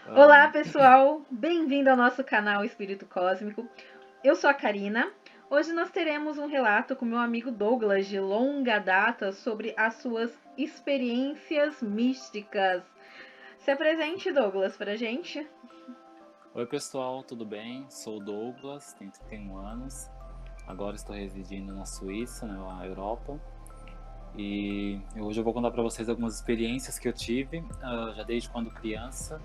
Olá, Ahn, pessoal! Bem-vindo ao nosso canal Espírito Cósmico. Eu sou a Karina. Hoje nós teremos um relato com meu amigo Douglas de longa data sobre as suas experiências místicas. Se apresente, Douglas, pra gente. Oi, pessoal, tudo bem? Sou o Douglas, tenho 31 anos. Agora estou residindo na Suíça, na Europa. E hoje eu vou contar para vocês algumas experiências que eu tive, já desde quando criança,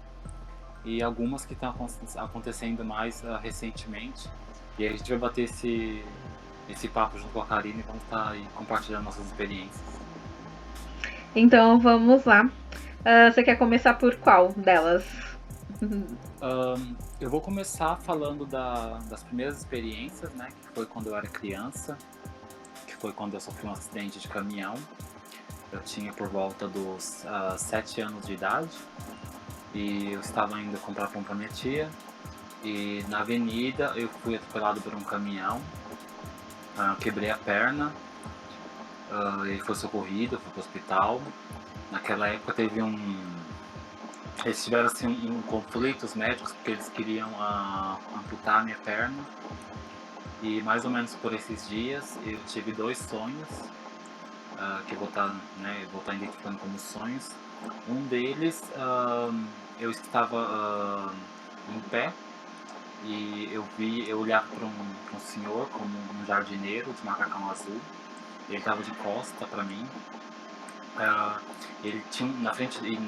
e algumas que estão acontecendo mais recentemente. E aí a gente vai bater esse papo junto com a Karina e vamos estar aí compartilhando nossas experiências. Então vamos lá. Você quer começar por qual delas? Eu vou começar falando das primeiras experiências, né? Que foi quando eu era criança, que foi quando eu sofri um acidente de caminhão. Eu tinha por volta dos 7 anos de idade e eu estava indo comprar pão para minha tia. E na avenida eu fui atropelado por um caminhão, quebrei a perna, ele foi socorrido, fui para o hospital. Naquela época eles tiveram assim um conflito, os médicos, porque eles queriam amputar a minha perna. E mais ou menos por esses dias eu tive dois sonhos, que eu vou estar identificando como sonhos. Um deles, eu estava em pé e eu olhava para um senhor como um jardineiro de macacão azul. Ele estava de costa para mim. Ah, ele tinha na frente, ele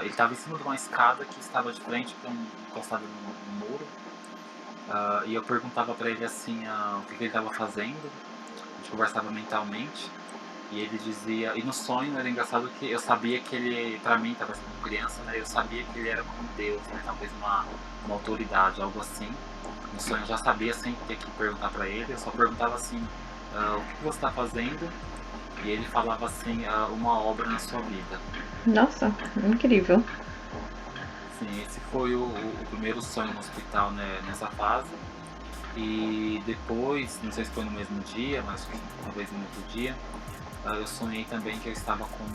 estava em cima de uma escada que estava de frente para encostado no muro. E eu perguntava para ele assim, o que ele estava fazendo. A gente conversava mentalmente. E ele dizia, e no sonho era engraçado que eu sabia que ele, pra mim, talvez como criança, né, eu sabia que ele era como Deus, né, talvez uma autoridade, algo assim. No sonho eu já sabia sem ter que perguntar pra ele, eu só perguntava assim, o que você está fazendo? E ele falava assim, uma obra na sua vida. Nossa, incrível. Sim, esse foi o primeiro sonho no hospital, né, nessa fase. E depois, não sei se foi no mesmo dia, mas talvez no outro dia, eu sonhei também que eu estava como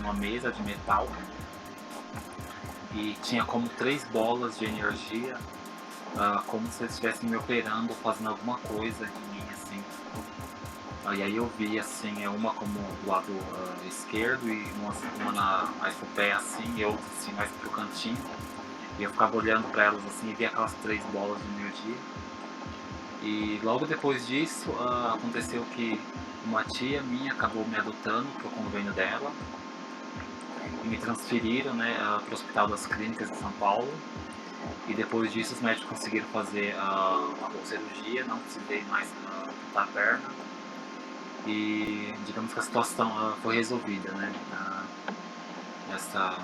numa mesa de metal e tinha como três bolas de energia, como se eles estivessem me operando, fazendo alguma coisa em mim, assim. E aí eu vi, assim, uma como do lado esquerdo e mais pro pé, assim, e outra, assim, mais pro cantinho. E eu ficava olhando para elas, assim, e via aquelas três bolas de energia. E logo depois disso, aconteceu que uma tia minha acabou me adotando pro convênio dela e me transferiram, né, para o Hospital das Clínicas de São Paulo. E depois disso os médicos conseguiram fazer uma boa cirurgia, não precisei mais amputar a perna. E digamos que a situação foi resolvida, né, nessa,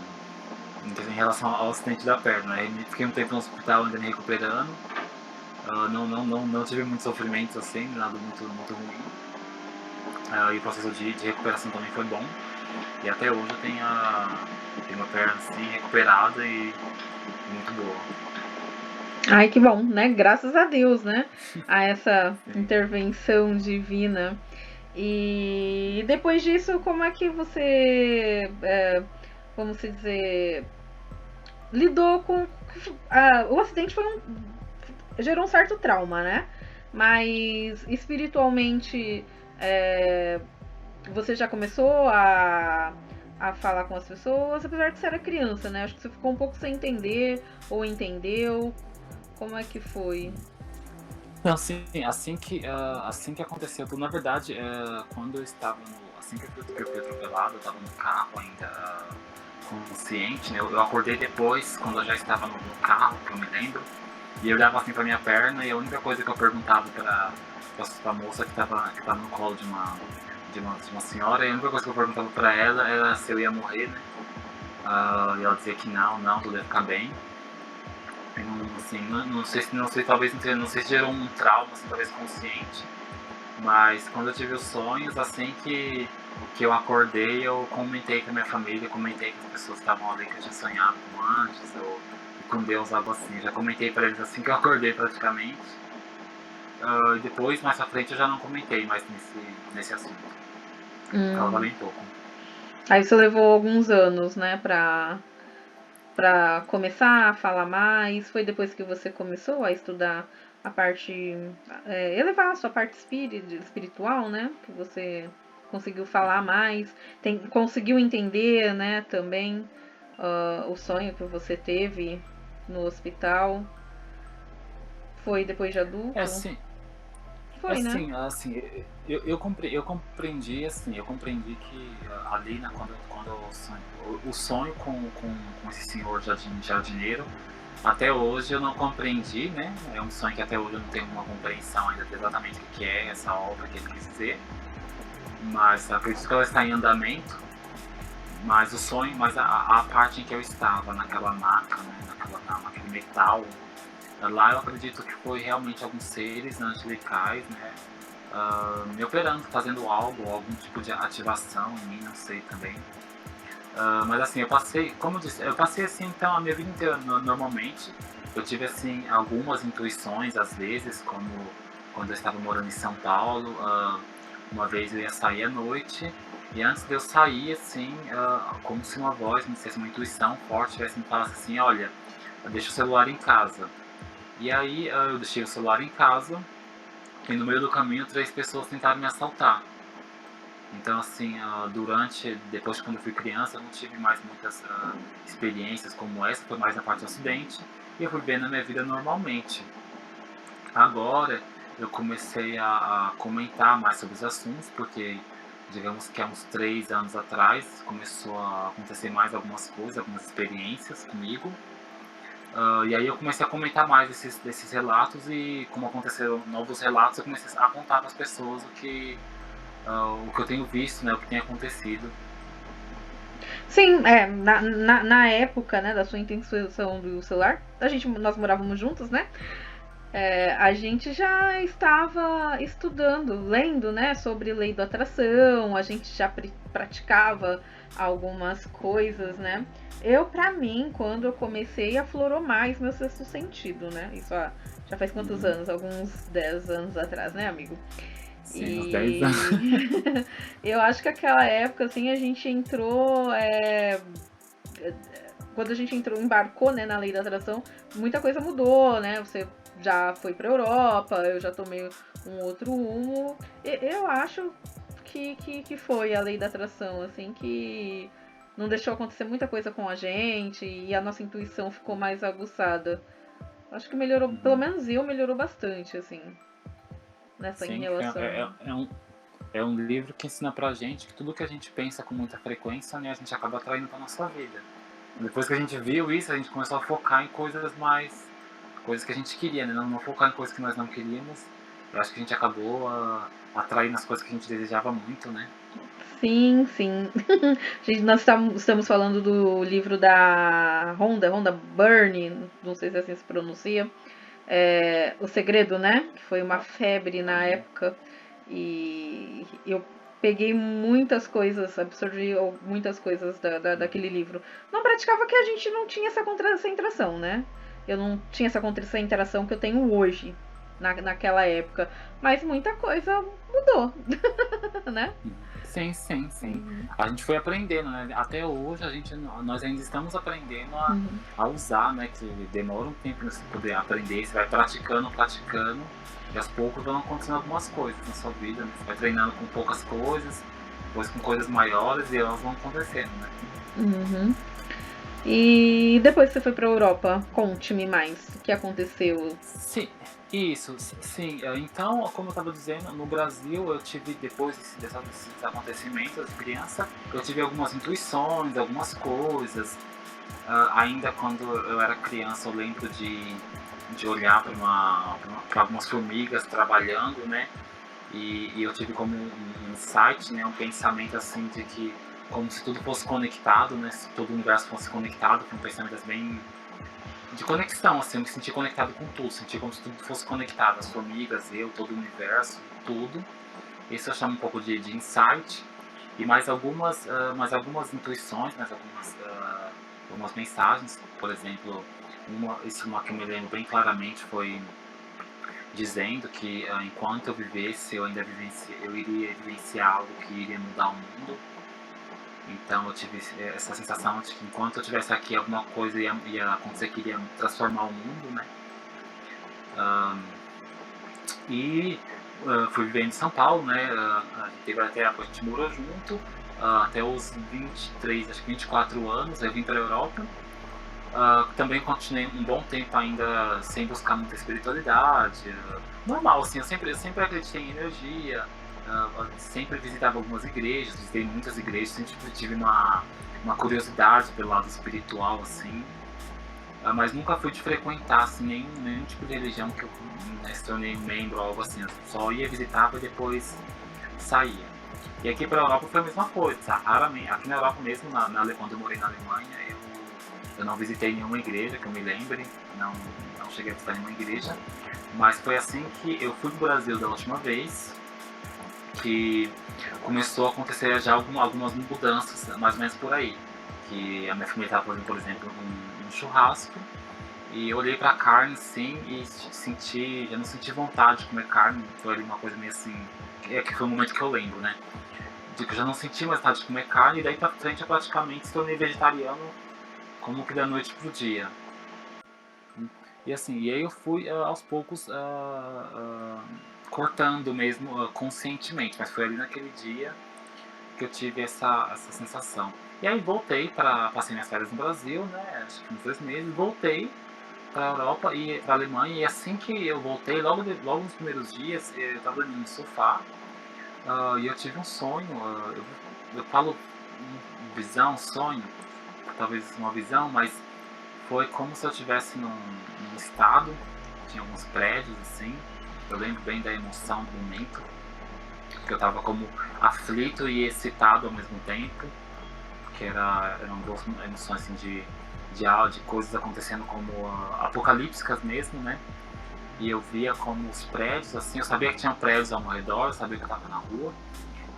em relação ao acidente da perna. Aí fiquei um tempo no hospital ainda me recuperando. Não tive muitos sofrimentos assim, nada muito ruim. E o processo de recuperação também foi bom. E até hoje tenho uma perna assim recuperada e muito boa. Ai, que bom, né? Graças a Deus, né? A essa Sim. intervenção divina. E depois disso, como é que você, vamos dizer, lidou com. O acidente gerou um certo trauma, né? Mas espiritualmente, é, você já começou a falar com as pessoas, apesar de você era criança, né? Acho que você ficou um pouco sem entender, ou entendeu. Como é que foi? Não, sim, assim que aconteceu tudo, na verdade, quando eu estava assim que eu fui atropelado, eu estava no carro ainda consciente, né? Eu acordei depois, quando eu já estava no carro, que eu me lembro, e eu olhava assim pra minha perna e a única coisa que eu perguntava pra moça que tava no colo de uma senhora, e a única coisa que eu perguntava pra ela era se eu ia morrer, né? E ela dizia que não, tudo ia ficar bem. Assim, não sei, talvez não sei se gerou um trauma, assim, talvez consciente, mas quando eu tive os sonhos, assim que eu acordei, eu comentei com a minha família, comentei com as pessoas que estavam ali que eu tinha sonhado com anjos, ou com Deus, algo assim. Já comentei para eles assim que eu acordei praticamente. E depois, mais pra frente, eu já não comentei mais nesse assunto. Falava Hum. bem pouco. Aí você levou alguns anos, né, pra. para começar a falar mais? Foi depois que você começou a estudar a parte, elevar a sua parte espiritual, né? Que você conseguiu falar mais, conseguiu entender, né, também o sonho que você teve no hospital. Foi depois de É adulto? assim, Foi, né? eu compreendi assim, eu compreendi que ali quando o sonho com esse senhor jardineiro, até hoje eu não compreendi, né? É um sonho que até hoje eu não tenho uma compreensão ainda de exatamente o que é essa obra que ele quis dizer, mas acredito que ela está em andamento. Mas o sonho, mas a parte em que eu estava, naquela maca, né, naquele metal, lá eu acredito que foi realmente alguns seres angelicais, né, me operando, fazendo algo, algum tipo de ativação em mim, não sei também. Mas assim, eu passei, como eu disse, eu passei assim então a minha vida inteira normalmente. Eu tive assim algumas intuições às vezes, como quando eu estava morando em São Paulo, uma vez eu ia sair à noite e antes de eu sair assim, como se uma voz me dissesse, uma intuição forte, tivesse me falasse assim, olha, deixa o celular em casa. E aí eu deixei o celular em casa e no meio do caminho 3 pessoas tentaram me assaltar. Então, assim, depois quando eu fui criança, eu não tive mais muitas experiências como essa, foi mais na parte do acidente, e eu fui vendo a minha vida normalmente. Agora, eu comecei a comentar mais sobre os assuntos, porque, digamos que há uns 3 anos atrás, começou a acontecer mais algumas coisas, algumas experiências comigo, e aí eu comecei a comentar mais desses relatos, e como aconteceram novos relatos, eu comecei a contar para as pessoas o que eu tenho visto, né, o que tem acontecido. Sim, na época, né, da sua intenção do celular, nós morávamos juntos, né? A gente já estava estudando, lendo, né, sobre lei da atração, a gente já praticava algumas coisas, né? Pra mim, quando eu comecei, aflorou mais meu sexto sentido, né? Isso já faz quantos Uhum. anos? Alguns 10 anos atrás, né, amigo? Sim, uns 10 anos. E eu acho que aquela época, assim, a gente entrou. Quando a gente embarcou, né, na lei da atração, muita coisa mudou, né? Você já foi pra Europa, eu já tomei um outro rumo. Eu acho que foi a lei da atração, assim, que não deixou acontecer muita coisa com a gente e a nossa intuição ficou mais aguçada. Acho que melhorou, pelo Uhum. menos melhorou bastante, assim, nessa em Sim, relação. é um livro que ensina pra gente que tudo que a gente pensa com muita frequência, né, a gente acaba atraindo pra nossa vida. Depois que a gente viu isso, a gente começou a focar em coisas que a gente queria, né, não focar em coisas que nós não queríamos. Eu acho que a gente acabou atraindo as coisas que a gente desejava muito, né. Sim, sim. Nós estamos falando do livro da Rhonda Byrne, não sei se assim se pronuncia, O Segredo, né? Que foi uma febre na Uhum. época. E eu peguei muitas coisas, absorvi muitas coisas daquele livro. Não praticava que a gente não tinha essa concentração, né? Eu não tinha essa concentração que eu tenho hoje, naquela época. Mas muita coisa mudou, né? Sim, sim, sim. Uhum. A gente foi aprendendo, né? Até hoje nós ainda estamos aprendendo Uhum. a usar, né? Que demora um tempo para você poder aprender, você vai praticando, praticando, e aos poucos vão acontecendo algumas coisas na sua vida, né? Você vai treinando com poucas coisas, depois com coisas maiores e elas vão acontecendo, né? Uhum. E depois que você foi pra Europa, conte-me mais. O que aconteceu? Sim, isso, sim. Então, como eu estava dizendo, no Brasil eu tive, depois desses acontecimentos de criança, eu tive algumas intuições, algumas coisas. Ainda quando eu era criança, eu lembro de olhar para algumas formigas trabalhando, né? E eu tive como um insight, né? Um pensamento assim de que como se tudo fosse conectado, né? Se todo o universo fosse conectado, foi um pensamento assim, bem de conexão, assim, eu me senti conectado com tudo, senti como se tudo fosse conectado, as formigas, eu, todo o universo, tudo. Isso eu chamo um pouco de insight. E mais algumas intuições, algumas mensagens, por exemplo, uma que eu me lembro bem claramente foi dizendo que enquanto eu vivesse, eu iria vivenciar algo que iria mudar o mundo. Então eu tive essa sensação de que enquanto eu estivesse aqui, alguma coisa ia acontecer que iria transformar o mundo, né? E fui viver em São Paulo, né? A gente teve até a gente morou junto até os 23, acho que 24 anos, aí vim para a Europa. Também continuei um bom tempo ainda sem buscar muita espiritualidade. Normal, assim, eu sempre acreditei em energia, sempre visitava algumas igrejas, visitei muitas igrejas, sempre tive uma curiosidade pelo lado espiritual, assim. Mas nunca fui de frequentar assim, nenhum tipo de religião que eu se tornei membro ou algo assim. Eu só ia, visitava e depois saía. E aqui para a Europa foi a mesma coisa. Raramente, aqui na Europa mesmo, quando eu morei na Alemanha, eu não visitei nenhuma igreja que eu me lembre, não cheguei a visitar nenhuma igreja. Mas foi assim que eu fui para o Brasil da última vez, que começou a acontecer já algumas mudanças, mais ou menos por aí. Que a minha família estava fazendo, por exemplo, um churrasco, e eu olhei pra carne assim e já não senti vontade de comer carne. Foi ali uma coisa meio assim, que foi o momento que eu lembro, né? De que eu já não senti mais vontade de comer carne, e daí pra frente eu praticamente se tornei vegetariano como que da noite pro dia. E assim, e aí eu fui aos poucos cortando mesmo conscientemente, mas foi ali naquele dia que eu tive essa sensação. E aí voltei passei minhas férias no Brasil, né? Acho que uns 2 meses, voltei para a Europa e para a Alemanha, e assim que eu voltei, logo nos primeiros dias, eu estava dormindo no sofá e eu tive um sonho. Eu falo visão, sonho, talvez uma visão, mas foi como se eu estivesse num estado, tinha alguns prédios assim. Eu lembro bem da emoção do momento, que eu estava como aflito e excitado ao mesmo tempo, que eram duas emoções assim de coisas acontecendo como apocalípticas mesmo, né? E eu via como os prédios, assim, eu sabia que tinha prédios ao meu redor, eu sabia que eu estava na rua,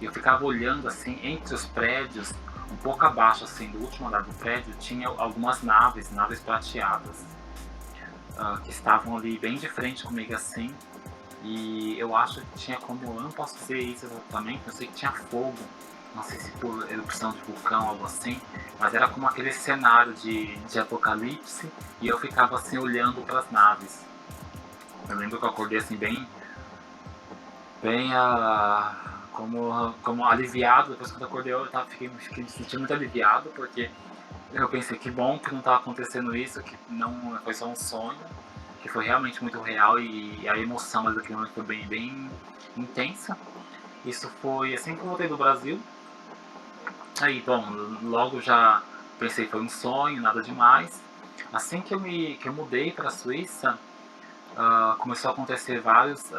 e eu ficava olhando, assim, entre os prédios, um pouco abaixo, assim, do último andar do prédio, tinha algumas naves prateadas, que estavam ali bem de frente comigo, assim, e eu acho que tinha como, eu não posso dizer isso exatamente, eu sei que tinha fogo, não sei se por erupção de vulcão, algo assim, mas era como aquele cenário de apocalipse, e eu ficava assim olhando para as naves. Eu lembro que eu acordei assim bem como aliviado. Depois que eu acordei fiquei me sentindo muito aliviado, porque eu pensei que bom que não estava acontecendo isso, que não foi só um sonho, que foi realmente muito real, e a emoção daquele momento foi bem intensa. Isso foi assim que eu voltei do Brasil. Aí, bom, logo já pensei que foi um sonho, nada demais. Assim que eu mudei para a Suíça, começou a acontecer vários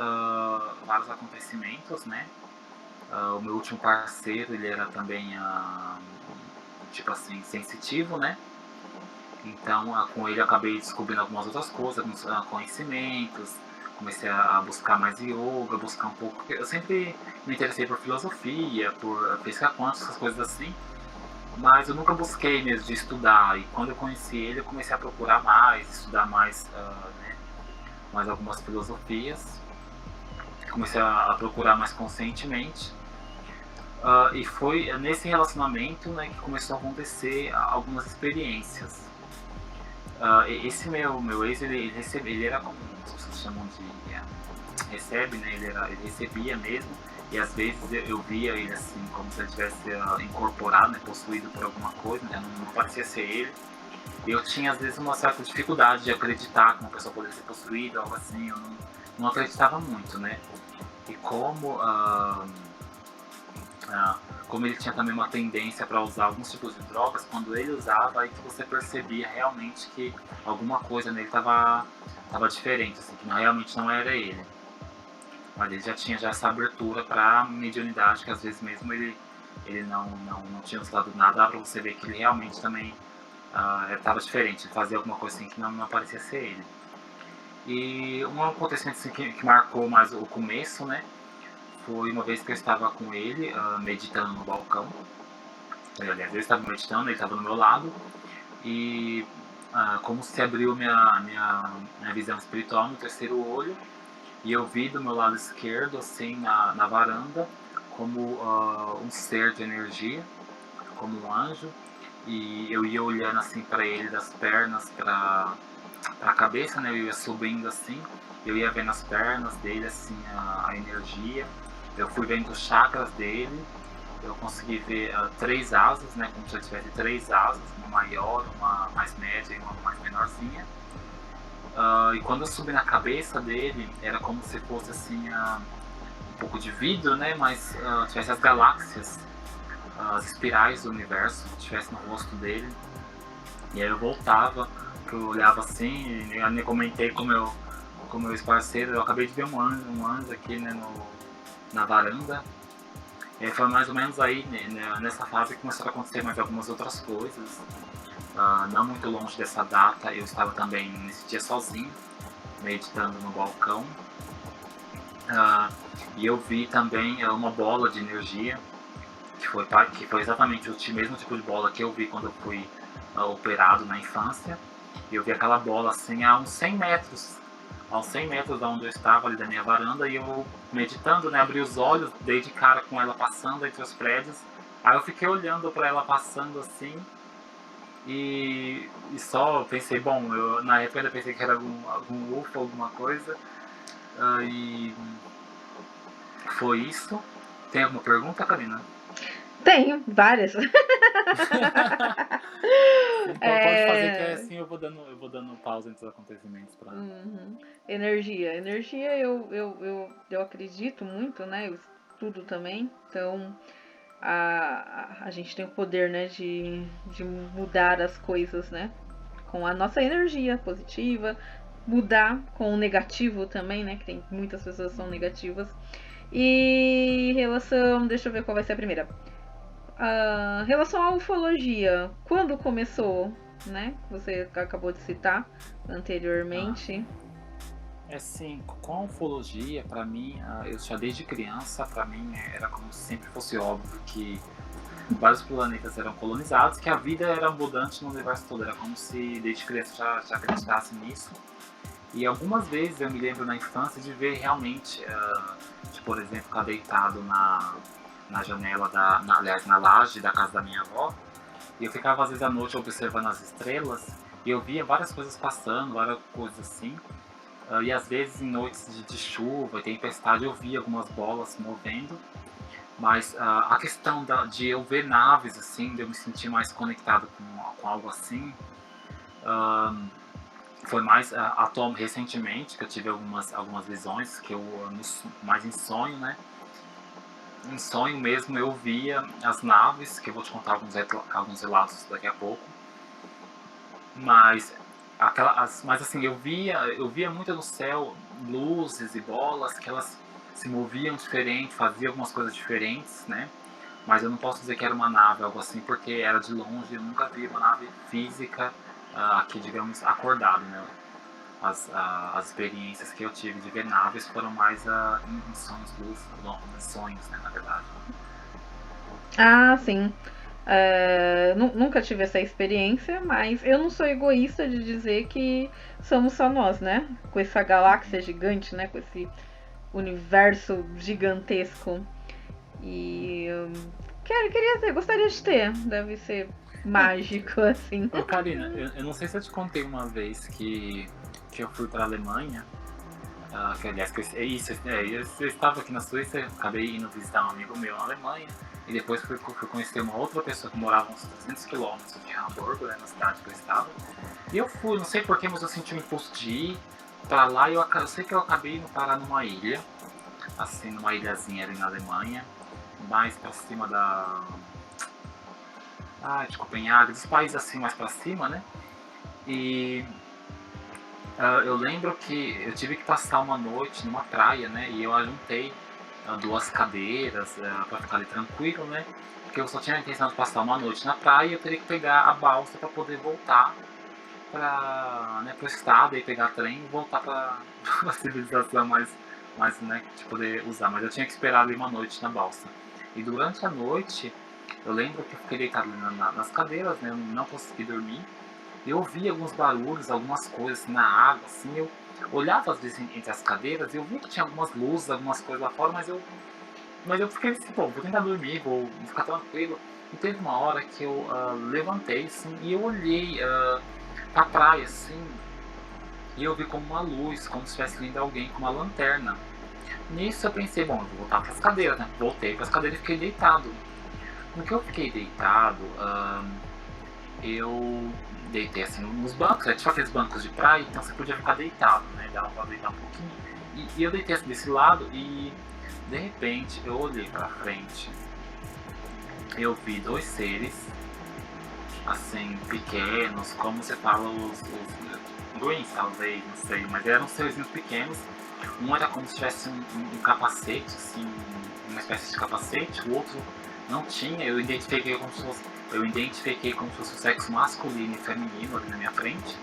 acontecimentos, né? O meu último parceiro, ele era também, tipo assim, sensitivo, né? Então, com ele eu acabei descobrindo algumas outras coisas, alguns conhecimentos, comecei a buscar mais yoga, buscar um pouco. Eu sempre me interessei por filosofia, por física quântica, essas coisas assim, mas eu nunca busquei mesmo de estudar. E quando eu conheci ele, eu comecei a procurar mais, estudar mais, né, mais algumas filosofias, comecei a procurar mais conscientemente. E foi nesse relacionamento, né, que começou a acontecer algumas experiências. Esse meu ex, ele era como as pessoas chamam de recebe, né? Ele recebia mesmo, e às vezes eu via ele assim, como se ele tivesse incorporado, né, possuído por alguma coisa, né, não parecia ser ele. E eu tinha às vezes uma certa dificuldade de acreditar que uma pessoa poderia ser possuída, algo assim, eu não acreditava muito, né? E como ele tinha também uma tendência para usar alguns tipos de drogas, quando ele usava, aí que você percebia realmente que alguma coisa nele estava diferente, assim, que realmente não era ele. Mas ele já tinha essa abertura para mediunidade, que às vezes mesmo ele não tinha usado nada, dá para você ver que ele realmente também estava diferente, ele fazia alguma coisa assim que não parecia ser ele. E um acontecimento assim, que marcou mais o começo, né? Foi uma vez que eu estava com ele, meditando no balcão. Aliás, eu estava meditando, ele estava do meu lado. E como se abriu minha visão espiritual no terceiro olho. E eu vi do meu lado esquerdo, assim, na varanda, como um ser de energia, como um anjo, e eu ia olhando assim para ele das pernas para a cabeça, né? Eu ia subindo assim, eu ia vendo as pernas dele, assim, a energia. Eu fui vendo os chakras dele, eu consegui ver 3 asas, né? Como se eu tivesse 3 asas, uma maior, uma mais média e uma mais menorzinha. E quando eu subi na cabeça dele, era como se fosse assim um pouco de vidro, né? Mas tivesse as galáxias, as espirais do universo, tivesse no rosto dele. E aí eu voltava, eu olhava assim, e eu comentei com meu ex-parceiro, eu acabei de ver um anjo aqui, né, na varanda. E foi mais ou menos aí, né, nessa fase que começaram a acontecer mais algumas outras coisas. Não muito longe dessa data, eu estava também nesse dia sozinho, meditando no balcão. E eu vi também uma bola de energia, que foi exatamente o mesmo tipo de bola que eu vi quando eu fui operado na infância. E eu vi aquela bola assim a uns 100 metros. A uns 100 metros da onde eu estava, ali da minha varanda, e eu meditando, né, abri os olhos, dei de cara com ela passando entre os prédios. Aí eu fiquei olhando para ela passando assim, e só pensei, bom, eu na época ainda pensei que era algum UFO, alguma coisa. E foi isso. Tem alguma pergunta, Karina? Tenho várias. Sim, pode fazer que é assim, eu vou dando pausa entre os acontecimentos pra... Uhum. Energia. Energia eu acredito muito, né? Eu estudo também. Então a gente tem o poder, né, de mudar as coisas, né? Com a nossa energia positiva, mudar com o negativo também, né? Que tem muitas pessoas que são negativas. E relação, deixa eu ver qual vai ser a primeira. Relação à ufologia, quando começou, né? Você acabou de citar Ah, anteriormente. é assim, com a ufologia, pra mim, eu já desde criança, pra mim era como se sempre fosse óbvio que vários planetas eram colonizados, que a vida era mudante no universo todo, era como se desde criança já acreditasse nisso. E algumas vezes eu me lembro na infância de ver realmente, de, por exemplo, ficar deitado na janela, aliás, na laje da casa da minha avó, e eu ficava às vezes à noite observando as estrelas, e eu via várias coisas passando, várias coisas assim, e às vezes em noites de chuva e tempestade eu via algumas bolas se movendo, mas a questão de eu ver naves assim, de eu me sentir mais conectado com algo assim, foi mais recentemente que eu tive algumas visões, que eu mais em sonho, né? Em sonho mesmo eu via as naves, que eu vou te contar alguns relatos daqui a pouco, mas mas assim, eu via muito no céu luzes e bolas que elas se moviam diferente, faziam algumas coisas diferentes, né? Mas eu não posso dizer que era uma nave, algo assim, porque era de longe, eu nunca vi uma nave física aqui, digamos, acordado, né? As experiências que eu tive de ver naves foram mais em sonhos em sonhos, né, na verdade. Ah, sim. Nunca tive essa experiência, mas eu não sou egoísta de dizer que somos só nós, né? Com essa galáxia Uhum. gigante, né? Com esse universo gigantesco. E queria ter, gostaria de ter. Deve ser mágico, assim. Ô, Karina, eu não sei se eu te contei uma vez que eu fui para a Alemanha, que aliás, eu estava aqui na Suíça, acabei indo visitar um amigo meu na Alemanha, e depois fui conhecer uma outra pessoa que morava uns 300 quilômetros de Hamburgo, né, na cidade que eu estava. E eu fui, não sei porquê, mas eu senti um impulso de ir para lá, e eu sei que eu acabei indo parar numa ilha, assim, numa ilhazinha ali na Alemanha, mais para cima de Copenhague, dos países assim mais para cima, né? E eu lembro que eu tive que passar uma noite numa praia, né? E eu ajuntei 2 cadeiras para ficar ali tranquilo, né? Porque eu só tinha a intenção de passar uma noite na praia e eu teria que pegar a balsa para poder voltar para, né, pro estado e pegar trem e voltar para a civilização mais, né, de poder usar. Mas eu tinha que esperar ali uma noite na balsa. E durante a noite, eu lembro que eu fiquei deitado nas cadeiras, né? Eu não consegui dormir. Eu ouvia alguns barulhos, algumas coisas assim, na água, assim, eu olhava às vezes entre as cadeiras e eu via que tinha algumas luzes, algumas coisas lá fora, mas eu fiquei assim, pô, vou tentar dormir, vou ficar tranquilo. E teve uma hora que eu levantei, assim, e eu olhei pra praia, assim, e eu vi como uma luz, como se estivesse vindo alguém com uma lanterna. Nisso eu pensei, bom, eu vou voltar pras cadeiras, né? Voltei pras cadeiras e fiquei deitado. No que eu fiquei deitado, eu deitei assim nos bancos, tinha aqueles bancos de praia, então você podia ficar deitado, né? Dava pra deitar um pouquinho. E eu deitei assim desse lado e de repente eu olhei pra frente. Eu vi dois seres, assim, pequenos, como você fala, os greens, talvez, não sei, mas eram seres pequenos. Um era como se tivesse um capacete, assim, uma espécie de capacete, o outro não tinha. Eu identifiquei como se fosse o sexo masculino e feminino ali na minha frente.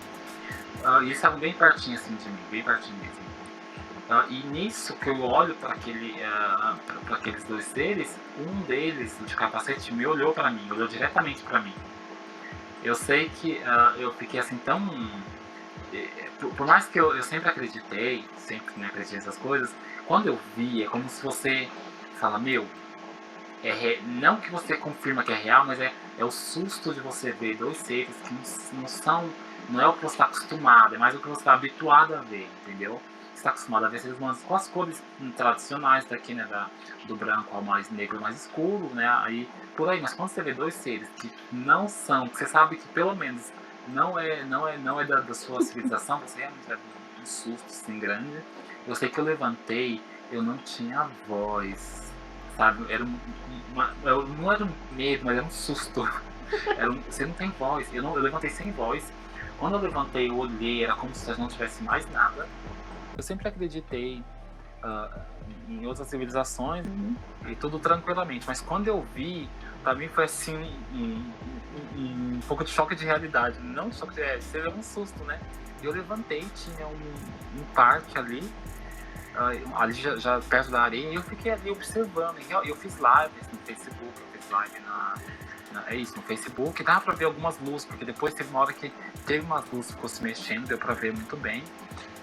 E eles estavam bem pertinho assim de mim, bem pertinho mesmo. E nisso que eu olho para aqueles dois seres, um deles, o de capacete, me olhou para mim, olhou diretamente para mim. Eu sei que eu fiquei assim tão. Por mais que eu sempre acreditei, sempre me acreditei nessas coisas, quando eu vi, é como se você fala, meu, não que você confirma que é real, mas é o susto de você ver dois seres que não são, não é o que você está acostumado, é mais o que você está habituado a ver, entendeu? Você está acostumado a ver seres humanos com as cores tradicionais daqui, né, do branco ao mais negro, mais escuro, né, aí por aí. Mas quando você vê dois seres que não são, que você sabe que pelo menos não é da sua civilização, você realmente leva um susto assim grande. Eu sei que eu levantei, eu não tinha voz, sabe? Não era um medo, mas era um susto. Você não tem voz. Eu levantei sem voz. Quando eu levantei, eu olhei, era como se eu não tivesse mais nada. Eu sempre acreditei ah, em outras civilizações e tudo tranquilamente, mas quando eu vi, pra mim foi assim um pouco de choque de realidade. Não choque de realidade, seria um susto, né? Eu levantei, tinha um parque ali já perto da areia, e eu fiquei ali observando. E eu fiz lives no Facebook, eu fiz live no Facebook, dava pra ver algumas luzes, porque depois teve uma hora que teve umas luzes que ficou se mexendo, deu pra ver muito bem.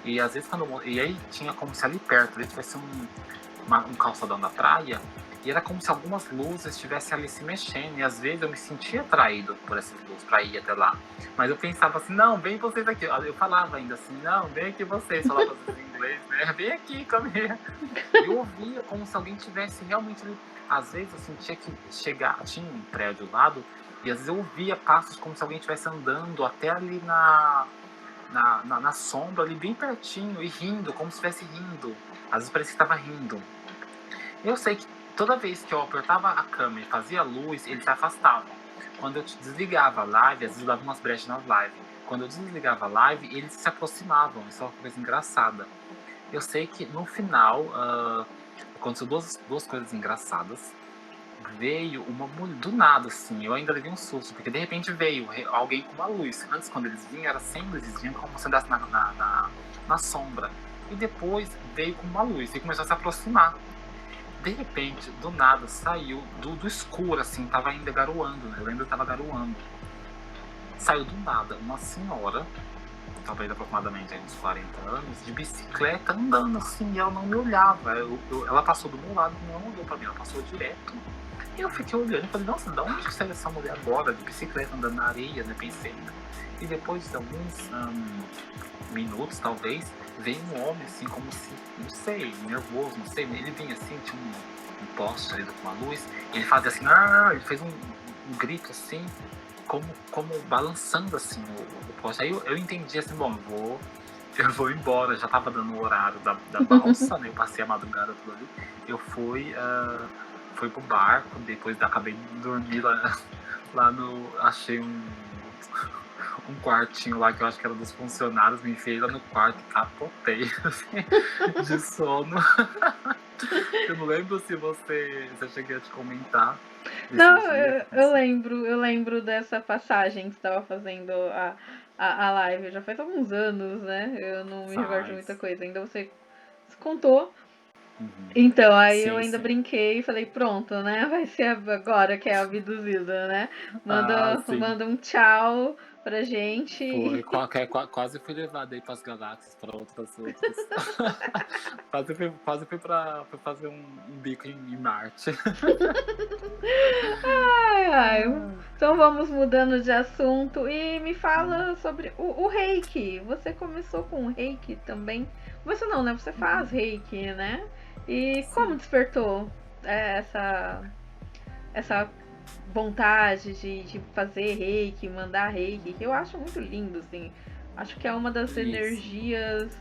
E às vezes e aí tinha como se ali perto, ali tivesse um calçadão da praia, e era como se algumas luzes estivessem ali se mexendo, e às vezes eu me sentia atraído por essas luzes para ir até lá. Mas eu pensava assim, não, vem vocês aqui. Eu falava ainda assim, não, vem aqui vocês, falava assim em inglês, né? Vem aqui, come here. Eu ouvia como se alguém tivesse realmente ali. Às vezes eu sentia que tinha um prédio do lado, e às vezes eu ouvia passos como se alguém estivesse andando até ali na sombra, ali bem pertinho, e rindo, como se estivesse rindo. Às vezes parecia que estava rindo. Eu sei que toda vez que eu apertava a câmera e fazia luz, eles se afastavam. Quando eu desligava a live, às vezes eu dava umas brechas na live. Quando eu desligava a live, eles se aproximavam. Isso é uma coisa engraçada. Eu sei que no final, aconteceu duas coisas engraçadas. Veio uma mulher, do nada, assim, eu ainda levei um susto, porque de repente veio alguém com uma luz. Antes, quando eles vinham, era sem luz, eles vinham como se andasse na sombra. E depois veio com uma luz e começou a se aproximar. De repente, do nada, saiu do escuro, assim, tava ainda garoando, né? Eu ainda tava garoando. Saiu do nada uma senhora, talvez aproximadamente uns 40 anos, de bicicleta andando assim, e ela não me olhava. Ela passou do meu lado e não olhou pra mim, ela passou direto. E eu fiquei olhando e falei, nossa, de onde saiu essa mulher agora, de bicicleta andando na areia, né? Pensei. E depois de alguns minutos, talvez, veio um homem assim, como se, não sei, nervoso, não sei, ele vinha assim, tinha um poste ali com uma luz, ele fazia assim, ele fez um grito assim, como balançando assim o poste. Aí eu entendi assim, bom, eu vou embora, já tava dando o horário da balsa, né, eu passei a madrugada tudo ali, eu fui pro barco, depois acabei de dormir lá achei um quartinho lá que eu acho que era dos funcionários, me enfiei lá no quarto e capotei assim, de sono. Eu não lembro se você cheguei a te comentar desse Não, dia. eu lembro dessa passagem que você estava fazendo a live. Já faz alguns anos, né? Eu não me recordo de muita Faz. coisa. Ainda você contou. Uhum. Então, aí eu Sim, ainda sim. brinquei e falei, pronto, né? Vai ser agora que é abduzida, né? Ah, sim. Manda um tchau pra gente. Foi, quase fui levado aí pras galáxias, pra outras. Quase fui pra fazer um bico em Marte. Ai, ai. Ah, Então vamos mudando de assunto e me uhum, fala sobre o reiki. Você começou com o reiki também? Você não, né? Você faz uhum, reiki, né? E como sim. despertou essa, essa vontade de fazer reiki, mandar reiki, que eu acho muito lindo, assim. Acho que é uma das Isso. energias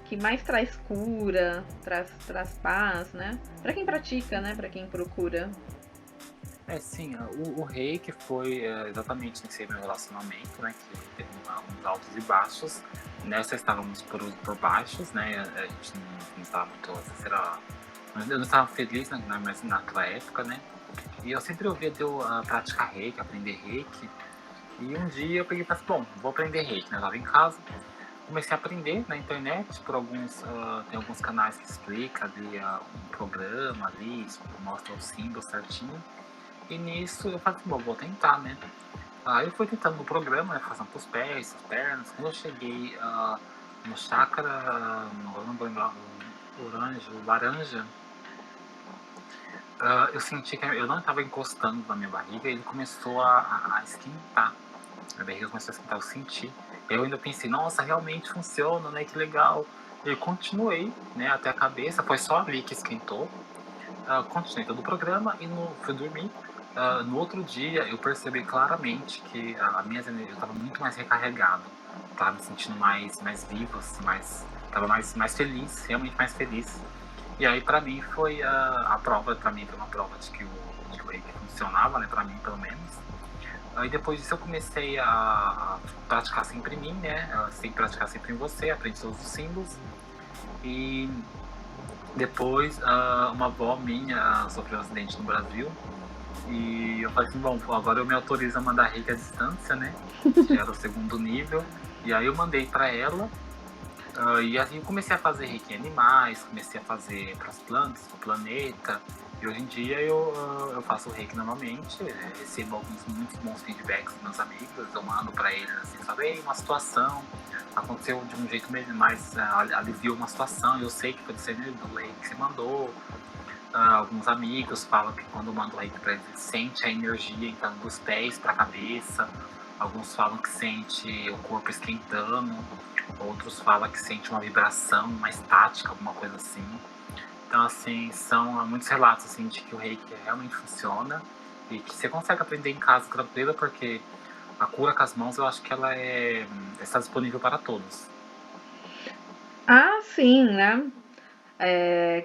que mais traz cura, traz paz, né? Pra quem pratica, né? Pra quem procura. É, sim, o reiki foi exatamente nesse meu relacionamento, né, que teve uns altos e baixos. Nessa estávamos por baixos, né, a gente não estava muito, eu não estava feliz, né, mas naquela época, né, e eu sempre ouvia de eu praticar reiki, aprender reiki, e um dia eu peguei e falei assim, bom, vou aprender reiki, né, eu estava em casa, comecei a aprender na internet, tem alguns canais que explicam ali um programa ali, mostra os símbolos certinho, e nisso eu falei, bom, vou tentar, né? Aí eu fui tentando no programa, né, fazendo pros pés, as pernas. Quando eu cheguei no chakra, eu não vou lembrar, o laranja, eu senti que eu não estava encostando na minha barriga, ele começou a esquentar. A barriga começou a esquentar, eu senti. Eu ainda pensei, nossa, realmente funciona, né? Que legal. Eu continuei, né, até a cabeça, foi só ali que esquentou. Continuei todo o programa e fui dormir. No outro dia eu percebi claramente que a minha energia estava muito mais recarregado, estava me sentindo mais vivo, assim, estava mais feliz, realmente mais feliz. E aí para mim foi a prova, para mim foi uma prova de que o reiki funcionava, né, para mim pelo menos. Aí depois disso eu comecei a praticar sempre em mim, né, sempre praticar sempre em você, aprendi todos os símbolos. E depois uma avó minha sofreu um acidente no Brasil. E eu falei assim, bom, agora eu me autorizo a mandar reiki à distância, né? Já era o segundo nível. E aí eu mandei para ela. E assim eu comecei a fazer reiki em animais, comecei a fazer para as plantas, para o planeta. E hoje em dia eu faço reiki normalmente, recebo muitos bons feedbacks dos meus amigos, eu mando para eles assim, sabe, uma situação aconteceu de um jeito mais aliviou uma situação, eu sei que foi do reiki que você mandou. Alguns amigos falam que quando manda o reiki para eles, sente a energia entrando dos pés para a cabeça. Alguns falam que sente o corpo esquentando. Outros falam que sente uma vibração, uma estática, alguma coisa assim. Então, assim, são muitos relatos assim, de que o reiki realmente funciona e que você consegue aprender em casa tranquilo, porque a cura com as mãos eu acho que ela está disponível para todos. Ah, sim, né?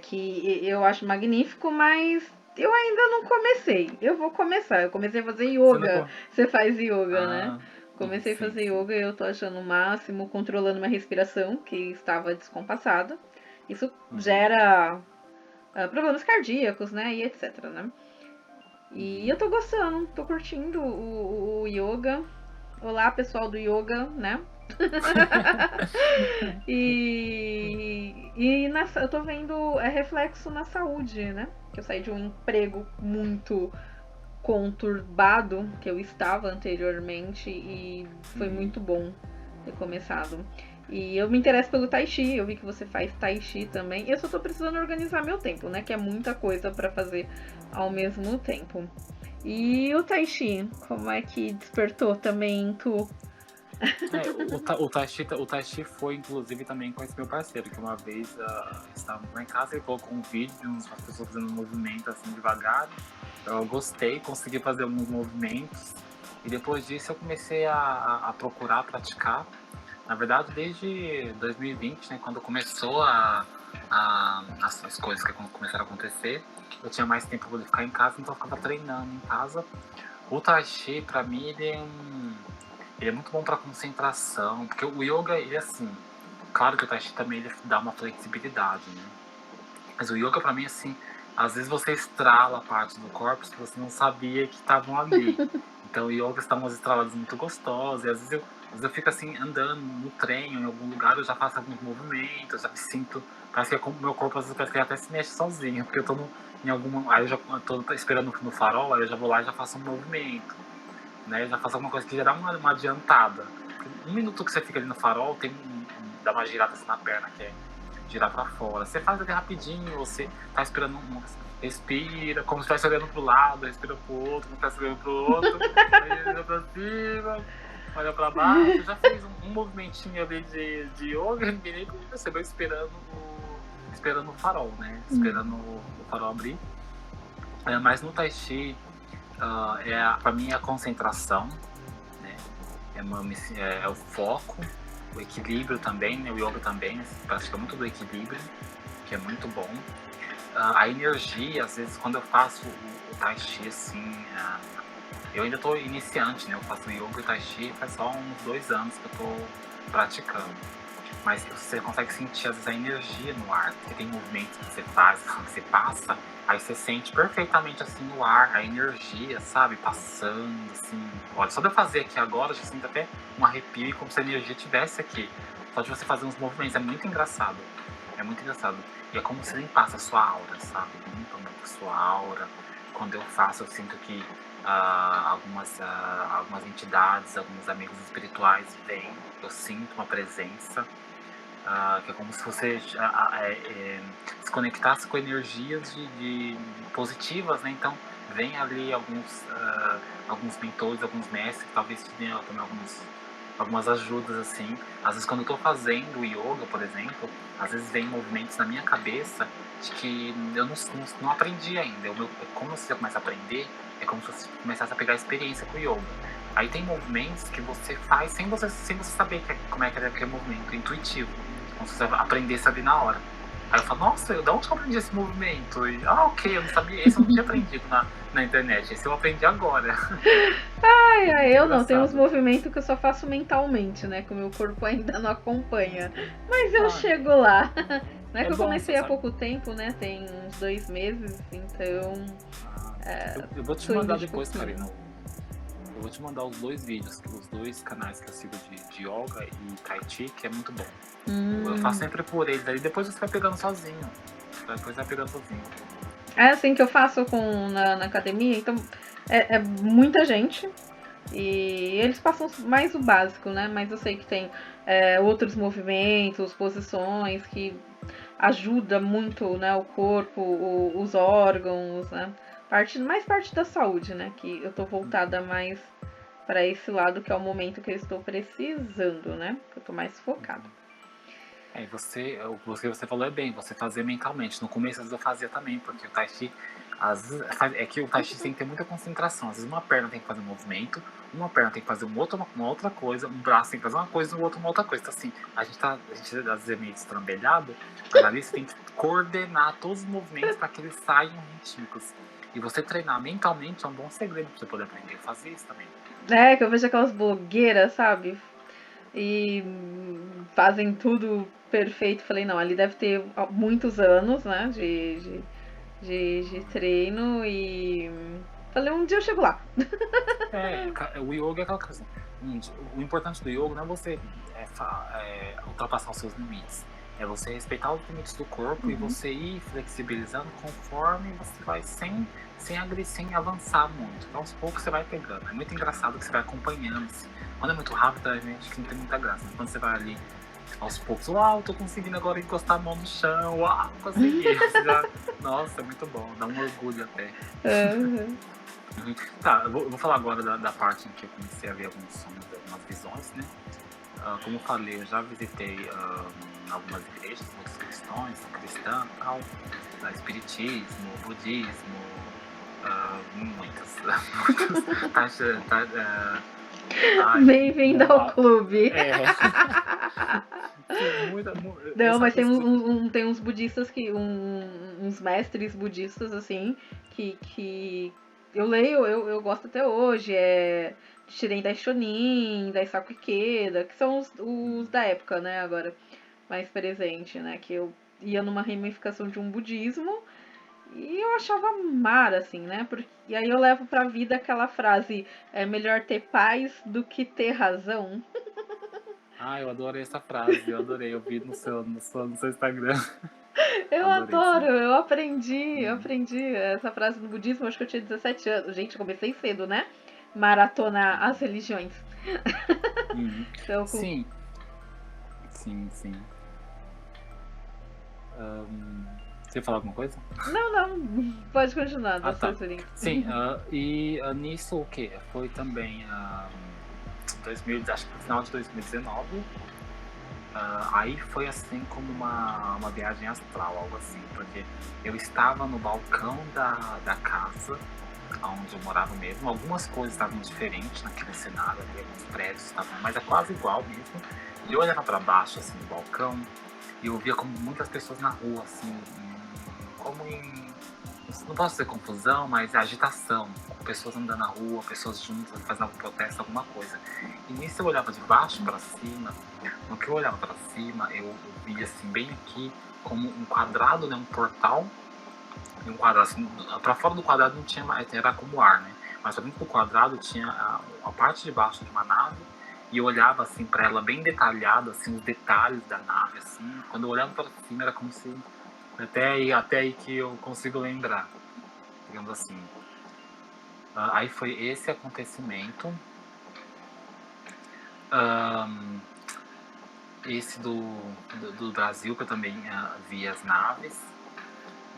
Que eu acho magnífico, mas eu ainda não comecei. Eu vou começar. Eu comecei a fazer Você não. yoga. Você faz yoga, né? Ah, Comecei a sim, fazer sim. yoga e eu tô achando o máximo, controlando minha respiração, que estava descompassada. Isso Uhum, gera problemas cardíacos, né? E etc, né? E uhum. eu tô gostando, tô curtindo o yoga. Olá, pessoal do yoga, né? Eu tô vendo reflexo na saúde, né? Que eu saí de um emprego muito conturbado que eu estava anteriormente e foi Uhum. muito bom ter começado. E eu me interesso pelo Tai Chi, eu vi que você faz Tai Chi também. Eu só tô precisando organizar meu tempo, né? Que é muita coisa para fazer ao mesmo tempo. E o Tai Chi, como é que despertou também em tu? O Tai Chi foi, inclusive, também com esse meu parceiro, que uma vez estávamos lá em casa e colocou um vídeo de umas pessoas fazendo um movimento assim devagar. Eu gostei, consegui fazer alguns movimentos. E depois disso eu comecei a procurar, praticar. Na verdade, desde 2020, né, quando começou as coisas que começaram a acontecer, eu tinha mais tempo para poder ficar em casa, então eu ficava treinando em casa. O Tai Chi, pra mim, ele é muito bom para concentração, porque o yoga, ele é assim, claro que o Tai Chi também ele dá uma flexibilidade, né? Mas o yoga para mim assim, às vezes você estrala partes do corpo que você não sabia que estavam ali. Então o yoga está umas estraladas muito gostosas, e às vezes eu fico assim andando no trem ou em algum lugar, eu já faço alguns movimentos, eu já me sinto, parece que o meu corpo às vezes parece que ele até se mexe sozinho, porque eu tô em alguma, aí eu já tô esperando no farol, aí eu já vou lá e já faço um movimento. né? Já faço alguma coisa que já dá uma adiantada. Um minuto que você fica ali no farol, dá uma girada assim na perna, que é girar pra fora. Você faz ali rapidinho, você tá esperando respira, como se estivesse olhando pro lado, respira pro outro, como se estivesse olhando pro outro, aí olha pra cima, olha pra baixo. Eu já fiz um movimentinho ali de yoga, ninguém nem percebeu, esperando o farol, né? Esperando o farol abrir. Mas no Tai Chi, pra mim é a concentração, né? É o foco, o equilíbrio também, né? O yoga também pratica muito do equilíbrio, que é muito bom. A energia, às vezes, quando eu faço o Tai Chi, assim, eu ainda estou iniciante, né? Eu faço yoga e Tai Chi faz só uns 2 anos que eu estou praticando. Mas você consegue sentir, às vezes, a energia no ar, porque tem movimentos que você faz, que você passa, aí você sente perfeitamente, assim, no ar, a energia, sabe? Passando, assim. Olha, só de eu fazer aqui agora, eu já sinto até um arrepio, como se a energia estivesse aqui. Só de você fazer uns movimentos, é muito engraçado. É muito engraçado. E é como se limpasse a sua aura, sabe? Limpa muito a sua aura. Quando eu faço, eu sinto que algumas entidades, alguns amigos espirituais vêm. Eu sinto uma presença. Que é como se você se conectasse com energias de positivas, né? Então, vem ali alguns mentores, alguns mestres, que talvez te dêem também algumas ajudas, assim. Às vezes, quando eu estou fazendo yoga, por exemplo, às vezes vem movimentos na minha cabeça de que eu não aprendi ainda. Como você começa a aprender, é como se você começasse a pegar experiência com o yoga. Aí tem movimentos que você faz sem você saber como é que é aquele movimento, intuitivo. Como se você aprendesse ali na hora. Aí eu falo, nossa, de onde eu aprendi esse movimento? E, ok, eu não sabia, esse eu não tinha aprendido na internet, esse eu aprendi agora. Ai, Muito eu não, tem uns engraçado. movimentos que eu só faço mentalmente, né? Que o meu corpo ainda não acompanha. Mas eu Ah, chego lá. Não é é que eu bom, comecei há sabe? pouco tempo, né? Tem uns 2 meses, então Eu vou te tô indo mandar de depois, pouquinho. Karina. Eu vou te mandar os 2 vídeos, os 2 canais que eu sigo de yoga e tai chi, que é muito bom. Eu faço sempre por eles, aí depois você vai pegando sozinho. Depois vai pegando sozinho. É assim que eu faço na academia, então é muita gente. E eles passam mais o básico, né? Mas eu sei que tem outros movimentos, posições que ajuda muito, né, o corpo, os órgãos, né? Mais parte da saúde, né? Que eu tô voltada mais para esse lado que é o momento que eu estou precisando, né? Que eu tô mais focada. O que você falou é bem, você fazer mentalmente. No começo, às vezes, eu fazia também, porque o Tai Chi, é que o Tai Chi tem que ter muita concentração. Às vezes, uma perna tem que fazer um movimento, uma perna tem que fazer uma outra coisa, um braço tem que fazer uma coisa, o outro uma outra coisa. Então, assim, a gente às vezes é meio destrambelhado, mas ali você tem que coordenar todos os movimentos para que eles saiam rítmicos. E você treinar mentalmente é um bom segredo para você poder aprender a fazer isso também. É, que eu vejo aquelas blogueiras, sabe? E fazem tudo perfeito. Falei, não, ali deve ter muitos anos, né? De treino e. Falei, um dia eu chego lá. O yoga é aquela coisa. O importante do yoga não é você ultrapassar os seus limites. É você respeitar os limites do corpo e você ir flexibilizando conforme você vai, sem avançar muito. Então, aos poucos você vai pegando. É muito engraçado que você vai acompanhando. Assim. Quando é muito rápido, a gente que não tem muita graça. Mas quando você vai ali aos poucos, uau, tô conseguindo agora encostar a mão no chão, uau, consegui. Nossa, é muito bom, dá um orgulho até. Tá, eu vou falar agora da parte em que eu comecei a ver alguns sonhos, algumas visões, né? Como eu falei, eu já visitei algumas igrejas, muitos cristãs e tal, espiritismo, budismo, muitas. Bem-vindo ao clube. Não, mas tem uns budistas uns mestres budistas assim que eu leio, eu gosto até hoje, Shiren Daishonin, Daisaku Ikeda, que são os da época, né, agora mais presente, né, que eu ia numa ramificação de um budismo e eu achava mara, assim, né, e aí eu levo pra vida aquela frase, é melhor ter paz do que ter razão. Eu adorei essa frase, eu adorei, eu vi no seu Instagram. Eu Adorei, adoro, sim. eu aprendi essa frase no budismo, acho que eu tinha 17 anos. Gente, eu comecei cedo, né? maratonar as religiões. Uhum. Então, Sim, sim, sim. Você ia falar alguma coisa? não, pode continuar Ah, das tá. suas experiências. Sim, nisso o que? Foi também 2000, acho que no final de 2019. Aí foi assim como uma viagem astral, algo assim, porque eu estava no balcão da casa onde eu morava mesmo. Algumas coisas estavam diferentes naquele cenário, alguns prédios estavam, mas é quase igual mesmo. E eu olhava para baixo, assim, no balcão, e eu via como muitas pessoas na rua, assim, como em. Não posso dizer confusão, mas agitação. Pessoas andando na rua, pessoas juntas, fazendo algum protesto, alguma coisa. E nisso eu olhava de baixo para cima. No que eu olhava para cima, eu via assim, bem aqui, como um quadrado, né, um portal. E um quadrado, assim, para fora do quadrado não tinha mais, era como ar, né? Mas pra dentro do quadrado tinha a parte de baixo de uma nave. E eu olhava assim para ela bem detalhado, assim, os detalhes da nave, assim. Quando eu olhava para cima era como se até aí que eu consigo lembrar, digamos assim. Aí foi esse acontecimento. Esse do Brasil, que eu também vi as naves.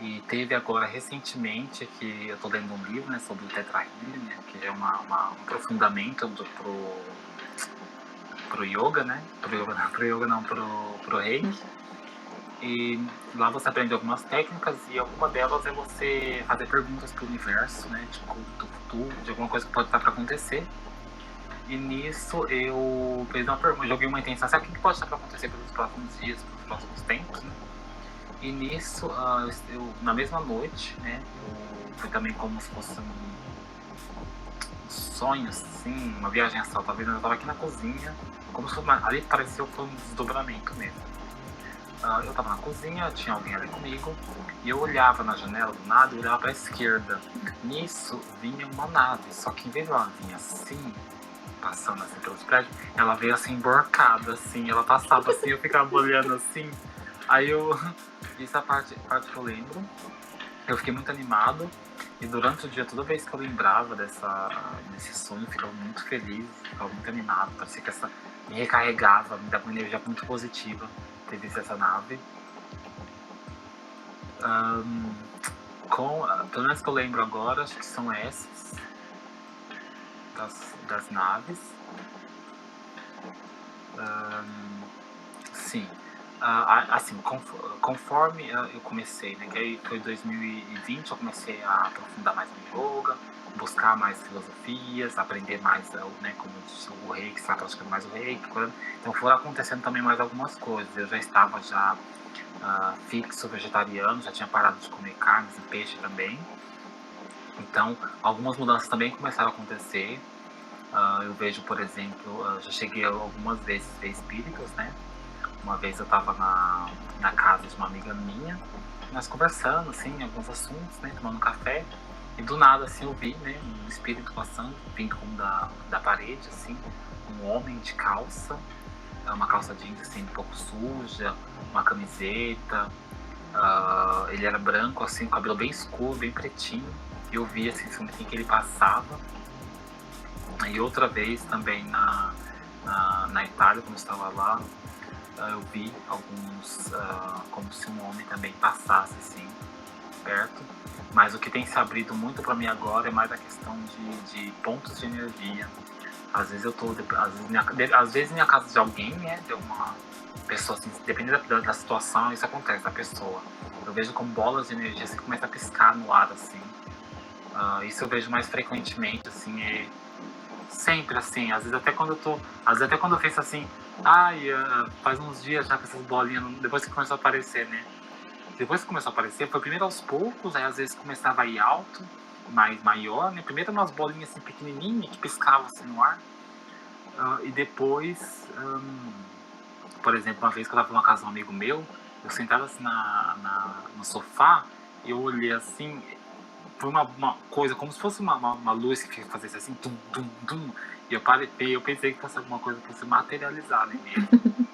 E teve agora recentemente que eu estou lendo um livro, né, sobre o Theta Healing, né, que é um aprofundamento pro yoga, né? Pro reiki. E lá você aprende algumas técnicas e alguma delas é você fazer perguntas pro universo, né? Tipo, do futuro, de alguma coisa que pode estar para acontecer. E nisso eu fiz uma pergunta, joguei uma intenção, sabe o que pode estar para acontecer pelos próximos dias, pelos próximos tempos, né? E nisso, eu, na mesma noite, né? Foi também como se fosse um sonho, assim, uma viagem astral. Talvez eu estava aqui na cozinha, como se fosse ali pareceu que foi um desdobramento mesmo. Eu estava na cozinha, tinha alguém ali comigo, e eu olhava na janela do nada e olhava para a esquerda. Nisso vinha uma nave, só que em vez de ela vir assim, passando assim pelos prédios, ela veio assim emborcada, assim, ela passava assim, eu ficava olhando assim. Aí eu. Isso é a parte que eu lembro. Eu fiquei muito animado. E durante o dia, toda vez que eu lembrava desse sonho, eu ficava muito feliz, ficava muito animado. Parecia que essa me recarregava, me dava uma energia muito positiva ter visto essa nave. Pelo menos que eu lembro agora, acho que são essas das naves. Sim. Assim, conforme eu comecei, né, que aí foi 2020, eu comecei a aprofundar mais no yoga, buscar mais filosofias, aprender mais, né, como eu disse, o reiki, estava praticando mais o reiki. Então foram acontecendo também mais algumas coisas. Eu já estava fixo vegetariano, já tinha parado de comer carnes e peixe também. Então algumas mudanças também começaram a acontecer. Eu vejo, por exemplo, já cheguei algumas vezes a ver espíritos, né? Uma vez eu estava na casa de uma amiga minha, nós conversando, assim, alguns assuntos, né, tomando um café, e do nada, assim, eu vi, né, um espírito passando, vindo como da parede, assim, um homem de calça, uma calça jeans, assim, um pouco suja, uma camiseta, ele era branco, assim, com cabelo bem escuro, bem pretinho, e eu vi, assim, assim que ele passava. E outra vez também na Itália, quando eu estava lá, eu vi alguns, como se um homem também passasse assim, perto. Mas o que tem se abrido muito para mim agora é mais a questão de pontos de energia. Às vezes eu tô, às vezes na casa de alguém, né, de alguma pessoa, assim, dependendo da situação, isso acontece, da pessoa. Eu vejo como bolas de energia que começam a piscar no ar, assim. Isso eu vejo mais frequentemente, assim, sempre assim, às vezes até quando eu penso assim, faz uns dias já com essas bolinhas, depois que começou a aparecer, né? Depois que começou a aparecer, foi primeiro aos poucos, aí às vezes começava a ir alto, mais maior, né? Primeiro umas bolinhas assim pequenininhas que piscavam assim no ar, e depois, por exemplo, uma vez que eu tava numa casa de um amigo meu, eu sentado assim no sofá, eu olhei assim, foi uma coisa, como se fosse uma luz que fazia assim, tum, tum, tum. E eu pensei que fosse alguma coisa que fosse materializar ali mesmo.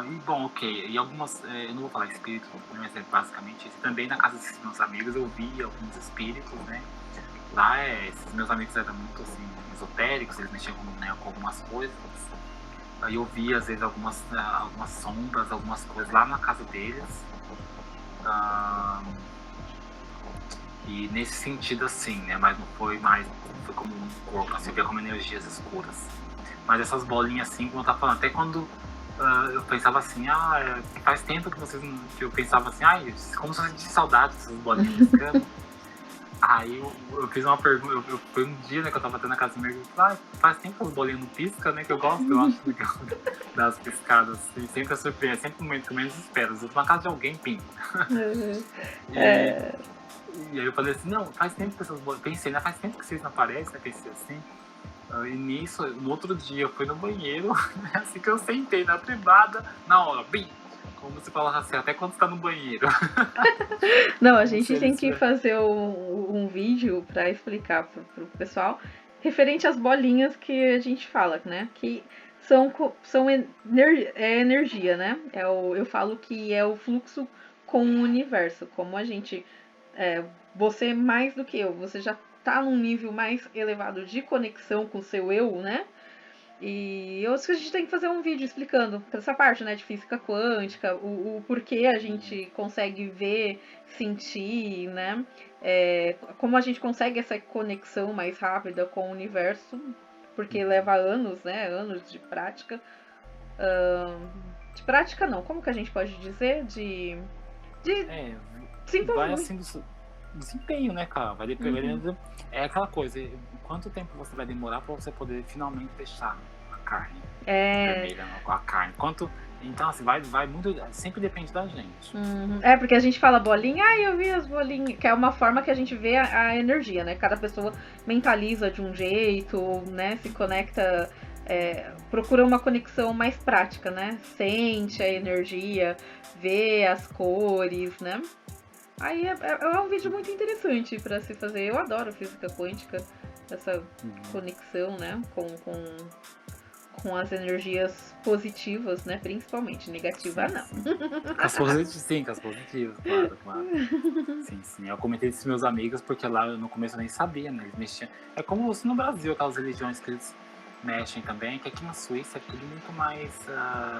E bom, ok. E algumas, eu não vou falar espíritos, mas é basicamente isso. Também na casa desses meus amigos eu vi alguns espíritos, né? Lá, esses meus amigos eram muito, assim, esotéricos, eles mexiam com, né, com algumas coisas. Aí eu via, às vezes, algumas sombras, algumas coisas lá na casa deles. E nesse sentido, assim, né? Mas não foi mais, foi como um corpo, assim, via como energias escuras. Mas essas bolinhas, assim, como eu tava falando, até quando eu pensava assim, faz tempo que vocês não. Que eu pensava assim, como se eu sentisse saudade dessas bolinhas piscando. Aí eu fiz uma pergunta, foi um dia, né, que eu tava tendo na casa do meu amigo, faz tempo que as bolinhas não piscam, né, que eu gosto, eu acho legal das piscadas, assim, sempre é surpresa, sempre no momento que eu menos espero, eu tô na casa de alguém, pim. E aí eu falei assim, não, faz tempo que essas bolinhas, pensei, né, faz tempo que vocês não aparecem, né, pensei assim. E nisso, no outro dia, eu fui no banheiro, assim que eu sentei na privada, na hora, bim! Como se falasse assim, até quando você tá no banheiro. Não, a gente tem que fazer um vídeo pra explicar pro pessoal referente às bolinhas que a gente fala, né? Que são energia, né? Eu falo que é o fluxo com o universo. Como a gente. Você mais do que eu, você já tá num nível mais elevado de conexão com o seu eu, né? E eu acho que a gente tem que fazer um vídeo explicando essa parte, né, de física quântica, o porquê a gente consegue ver, sentir, né, como a gente consegue essa conexão mais rápida com o universo, porque leva anos, né, anos de prática. De prática não, como que a gente pode dizer? De vai assim do desempenho, né, cara? Vai dependendo. É aquela coisa, quanto tempo você vai demorar pra você poder finalmente deixar a carne vermelha com a carne? Então, assim, vai muito. Sempre depende da gente. Porque a gente fala bolinha, eu vi as bolinhas, que é uma forma que a gente vê a energia, né? Cada pessoa mentaliza de um jeito, né? Se conecta, procura uma conexão mais prática, né? Sente a energia, vê as cores, né? Aí é um vídeo muito interessante para se fazer. Eu adoro física quântica, essa conexão, né? Com as energias positivas, né? Principalmente. Negativa, não. Sim, com as positivas, claro. Sim. Eu comentei isso com meus amigos, porque lá no começo eu nem sabia, né? Eles mexiam. É como no Brasil, aquelas religiões que eles mexem também, que aqui na Suíça é tudo muito mais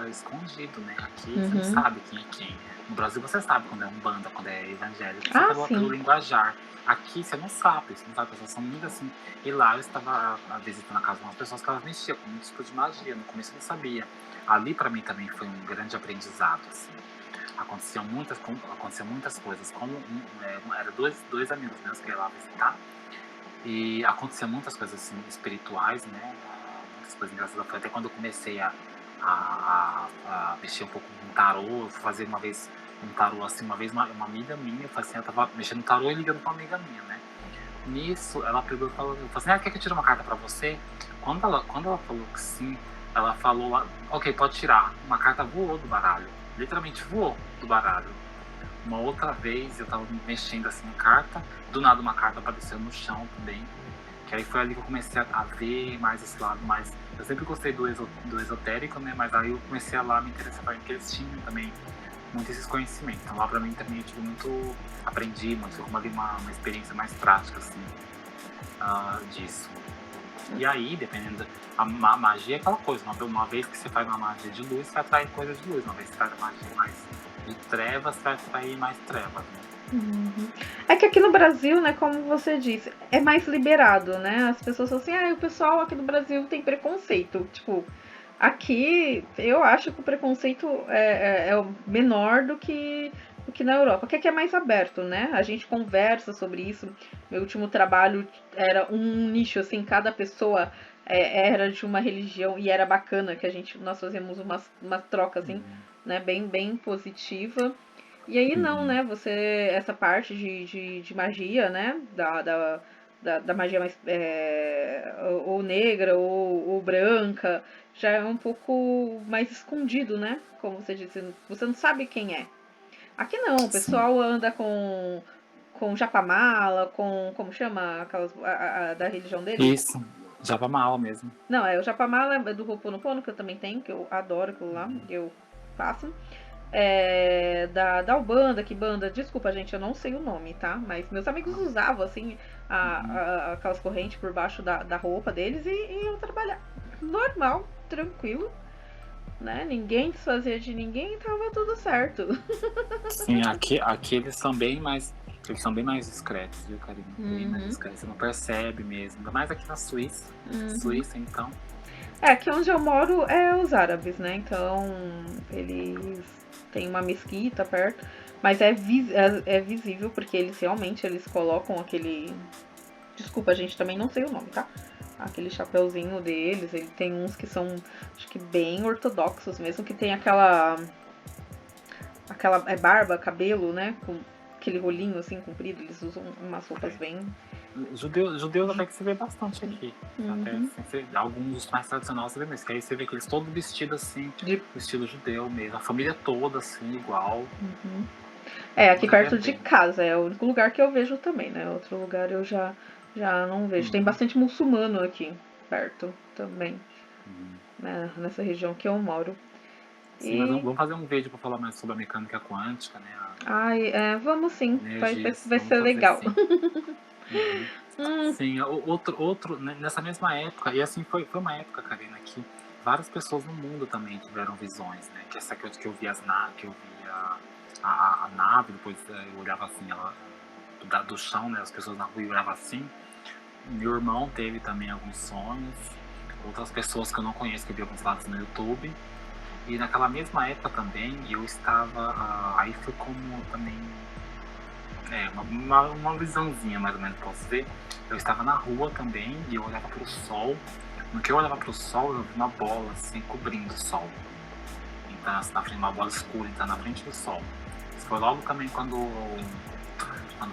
escondido, né? Aqui você não sabe quem é quem. No Brasil você sabe quando é umbanda, quando é evangélico, só pelo linguajar. Aqui você não sabe, as pessoas são muito assim. E lá eu estava visitando a casa de umas pessoas que elas mexiam com muitos tipos de magia, no começo eu não sabia. Ali pra mim também foi um grande aprendizado, assim. Aconteciam muitas coisas, eram dois amigos meus que iam lá visitar, e aconteciam muitas coisas assim, espirituais, né? Muitas coisas engraçadas. Foi até quando eu comecei a mexer um pouco com tarô, fazer uma vez um tarô assim, uma vez uma amiga minha, eu tava mexendo no tarô e ligando pra uma amiga minha, né? Nisso, ela pegou e falou assim, quer que eu tire uma carta pra você? Quando ela falou que sim, ela falou lá, ok, pode tirar. Uma carta voou do baralho, literalmente voou do baralho. Uma outra vez, eu tava mexendo assim em carta, do nada uma carta apareceu no chão também, que aí foi ali que eu comecei a ver mais esse lado, mais... Eu sempre gostei do esotérico, né, mas aí eu comecei a lá me interessar, porque eles tinham também muito esses conhecimentos. Então lá pra mim também eu tive muito, aprendi muito, foi uma experiência mais prática, assim, disso. E aí, dependendo, a magia é aquela coisa, uma vez que você faz uma magia de luz, você atrai coisas de luz, uma vez que você faz uma magia mais de trevas, você vai atrair mais trevas, né? É que aqui no Brasil, né, como você disse, é mais liberado, né? As pessoas falam assim, o pessoal aqui no Brasil tem preconceito. Tipo, aqui eu acho que o preconceito é menor do que na Europa, porque aqui é mais aberto, né? A gente conversa sobre isso. Meu último trabalho era um nicho, assim, cada pessoa era de uma religião e era bacana que nós fazíamos uma troca, assim, né, bem positiva. E aí não, né? Essa parte de magia, né? Da magia mais ou negra ou branca, já é um pouco mais escondido, né? Como você disse, você não sabe quem é. Aqui não, o pessoal anda com japamala, como chama aquelas da religião deles? Isso, japamala mesmo. Não, o japamala é do Ho'oponopono, que eu também tenho, que eu adoro aquilo lá, eu faço. da Ubanda, que banda, desculpa gente, eu não sei o nome, tá? Mas meus amigos usavam assim aquelas correntes por baixo da roupa deles e iam trabalhar. Normal, tranquilo, né? Ninguém desfazia de ninguém e tava tudo certo. Sim, aqui eles são bem mais. Eles são bem mais discretos, viu, Karina? Bem mais discretos. Você não percebe mesmo. Ainda mais aqui na Suíça. Suíça, então. Aqui onde eu moro é os árabes, né? Então eles têm uma mesquita perto. Mas é visível porque eles colocam aquele. Desculpa, gente, também não sei o nome, tá? Aquele chapeuzinho deles. Ele tem uns que são, acho que bem ortodoxos mesmo, que tem aquela barba, cabelo, né? Com aquele rolinho assim comprido. Eles usam umas roupas bem. Judeus até que se vê bastante aqui. Até, assim, alguns dos mais tradicionais você vê mesmo. Que aí você vê que eles todos vestidos assim, no estilo judeu mesmo. A família toda assim, igual. Aqui perto de casa. É o único lugar que eu vejo também, né? Outro lugar eu já não vejo. Tem bastante muçulmano aqui perto também. Né? Nessa região que eu moro. Sim, mas vamos fazer um vídeo para falar mais sobre a mecânica quântica, né? Vamos sim. Vai ser legal. Sim, outro, nessa mesma época, e assim foi uma época, Karina, que várias pessoas no mundo também tiveram visões, né? Que essa que eu vi que eu via a nave, depois eu olhava assim, ela do chão, né? As pessoas na rua olhavam assim. Meu irmão teve também alguns sonhos, outras pessoas que eu não conheço, que eu vi alguns lados no YouTube. E naquela mesma época também, eu estava, aí foi como também, uma visãozinha mais ou menos, posso dizer. Eu estava na rua também e eu olhava para o sol. No que eu olhava para o sol, eu vi uma bola assim, cobrindo o sol. Então, assim, na frente, uma bola escura, então, na frente do sol. Isso foi logo também quando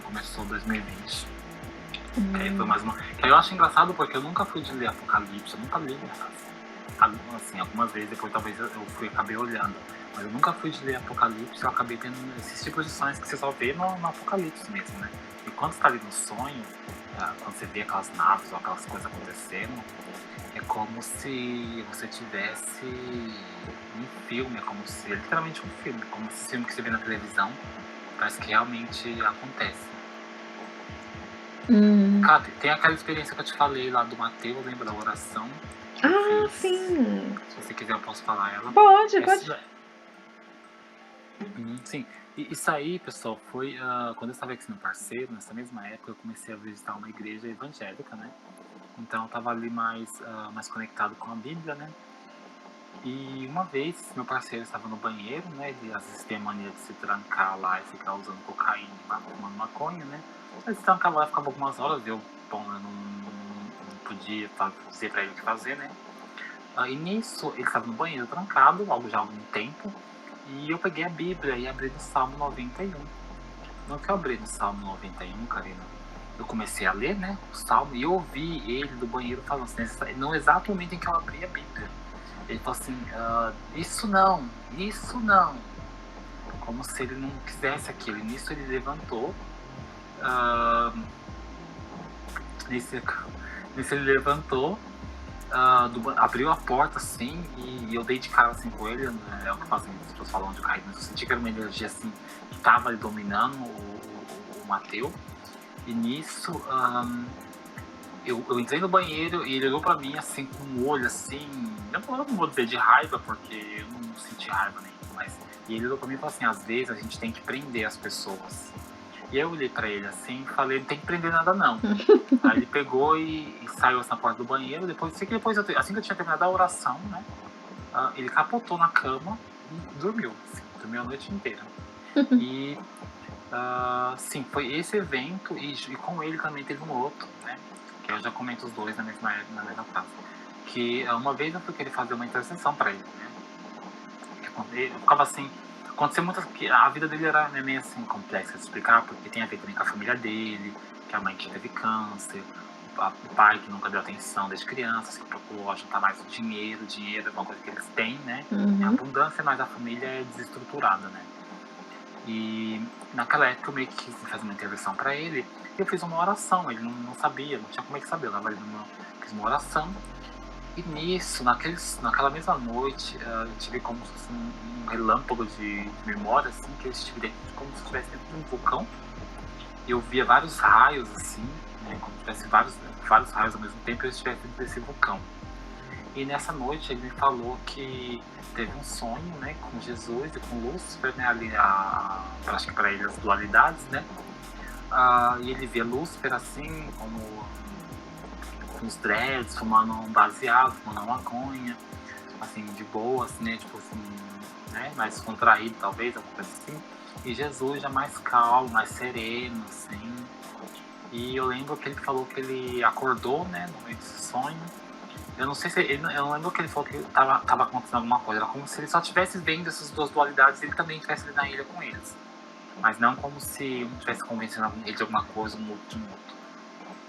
começou 2020. Aí foi mais uma. Que eu acho engraçado porque eu nunca fui de ler Apocalipse, eu nunca li, assim, algumas vezes depois talvez eu acabei olhando, mas eu nunca fui de ler Apocalipse. Eu acabei tendo esses tipos de sonhos que você só vê no Apocalipse mesmo, né? E quando você tá ali no sonho, quando você vê aquelas naves ou aquelas coisas acontecendo, é como se você tivesse um filme, é como se, literalmente um filme, como esse filme que você vê na televisão, parece que realmente acontece. Cara, tem aquela experiência que eu te falei lá do Mateus, lembra da oração? Sim. Se você quiser eu posso falar ela. Pode. Sim. E isso aí, pessoal, foi quando eu estava aqui no parceiro, nessa mesma época eu comecei a visitar uma igreja evangélica, né? Então eu estava ali mais conectado com a Bíblia, né? E uma vez meu parceiro estava no banheiro, né? Ele às vezes tem a mania de se trancar lá e ficar usando cocaína e fumando maconha, né? Ele se trancava lá, ficava algumas horas, eu não podia dizer pra ele o que fazer, né? E nisso ele estava no banheiro trancado, já há algum tempo, e eu peguei a Bíblia e abri no Salmo 91. No que eu abri no Salmo 91, Karina, eu comecei a ler, né, o Salmo, e eu ouvi ele do banheiro falando assim, no exato momento em que eu abri a Bíblia. Ele falou assim, isso não, como se ele não quisesse aquilo. E nisso ele levantou, nisso ele levantou, abriu a porta assim, e eu dei de cara assim com ele, né, é o que fazem as pessoas falam de cair, mas eu senti que era uma energia assim, que estava dominando o Mateus. E nisso eu entrei no banheiro e ele olhou pra mim assim, com um olho assim, eu não vou dizer de raiva, porque eu não senti raiva nenhuma, mas e ele olhou pra mim e falou assim, às vezes a gente tem que prender as pessoas. E eu olhei pra ele assim e falei, não tem que prender nada não. Aí ele pegou e saiu assim na porta do banheiro. Depois assim que eu tinha terminado a oração, né, ele capotou na cama e dormiu a noite inteira. E sim, foi esse evento, e com ele também teve um outro, né, que eu já comento os dois na mesma frase, que uma vez eu fui querer fazer uma intercessão pra ele, né, eu ficava assim, aconteceu muitas, que a vida dele era meio assim complexa de explicar, porque tem a ver também com a família dele, que a mãe que teve câncer, o pai que nunca deu atenção desde criança, se procurou juntar mais o dinheiro é uma coisa que eles têm, né, em abundância, mas a família é desestruturada, né. E naquela época eu meio que quis fazer uma intervenção pra ele, e eu fiz uma oração, ele não sabia, não tinha como é que saber, eu fiz uma oração, E nisso, naquela mesma noite, eu tive como se fosse um relâmpago de memória, assim, que eu estive como se estivesse dentro de um vulcão. E eu via vários raios, assim, né, como se tivesse vários raios ao mesmo tempo e eu estivesse dentro desse vulcão. E nessa noite ele me falou que teve um sonho, né, com Jesus e com Lúcifer, né, ali, acho que para ele as dualidades, né. E ele via Lúcifer, assim, como com os dreads, fumando um baseado, fumando uma maconha, assim, de boa, assim, né, tipo assim, né, mais contraído, talvez, alguma coisa assim. E Jesus já mais calmo, mais sereno, assim. E eu lembro que ele falou que ele acordou, né, no meio desse sonho. Eu não sei se eu não lembro que ele falou que tava acontecendo alguma coisa. Era como se ele só estivesse vendo essas duas dualidades e ele também estivesse ali na ilha com eles. Mas não como se um estivesse convencendo ele de alguma coisa, um outro de um outro.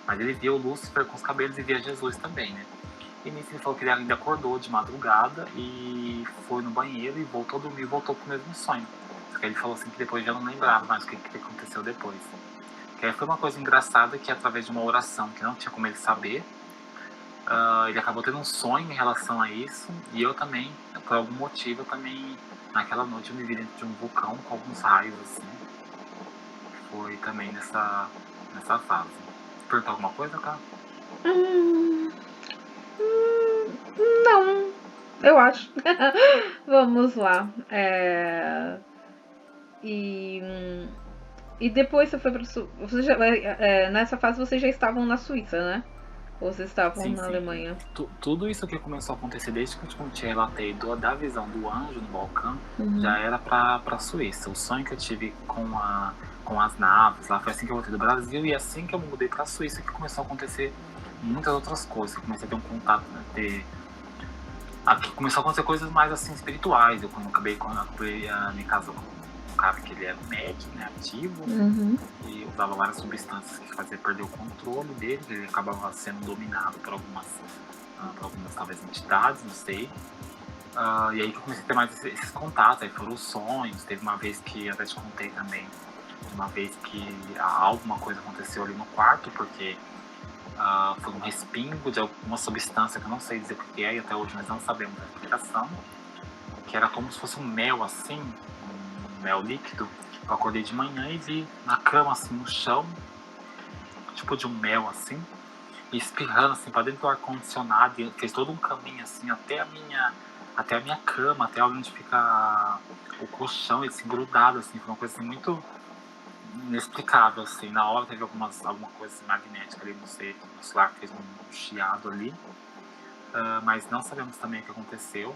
Mas ele via o Lúcifer com os cabelos e via Jesus também, né? E nisso ele falou que ele ainda acordou de madrugada e foi no banheiro e voltou a dormir e voltou pro mesmo sonho. Só que ele falou assim que depois já não lembrava mais o que aconteceu depois. Que aí foi uma coisa engraçada que através de uma oração que não tinha como ele saber, ele acabou tendo um sonho em relação a isso. E eu também, por algum motivo, eu também, naquela noite eu me vi dentro de um vulcão com alguns raios, assim. Foi também nessa fase. Perguntar alguma coisa, cara? Não, eu acho. Vamos lá. E depois você foi para nessa fase vocês já estavam na Suíça, né? Ou vocês estavam Sim, na sim. Alemanha? Tudo isso que começou a acontecer desde que eu te relatei da visão do anjo no balcão, já era pra Suíça. O sonho que eu tive com as naves lá foi assim que eu voltei do Brasil, e assim que eu mudei pra Suíça que começou a acontecer muitas outras coisas. Eu comecei a ter um contato, né, aqui começou a acontecer coisas mais assim espirituais. Eu quando acabei me casando com um cara que ele era médico, né, ativo, e usava várias substâncias que fazia perder o controle dele, ele acabava sendo dominado por algumas talvez entidades, não sei. E aí que eu comecei a ter mais esses contatos, aí foram os sonhos. Teve uma vez que eu até te contei também, uma vez que alguma coisa aconteceu ali no quarto, porque foi um respingo de alguma substância que eu não sei dizer o que é, e até hoje nós não sabemos a explicação, que era como se fosse um mel assim, um mel líquido. Eu acordei de manhã e vi na cama assim, no chão, tipo de um mel assim, e espirrando assim pra dentro do ar-condicionado, e fez todo um caminho assim até a minha cama, até onde fica o colchão, assim, grudado, assim, foi uma coisa assim, muito inexplicável, assim. Na hora teve alguma coisa assim, magnética ali, não sei, no celular fez um chiado ali, mas não sabemos também o que aconteceu.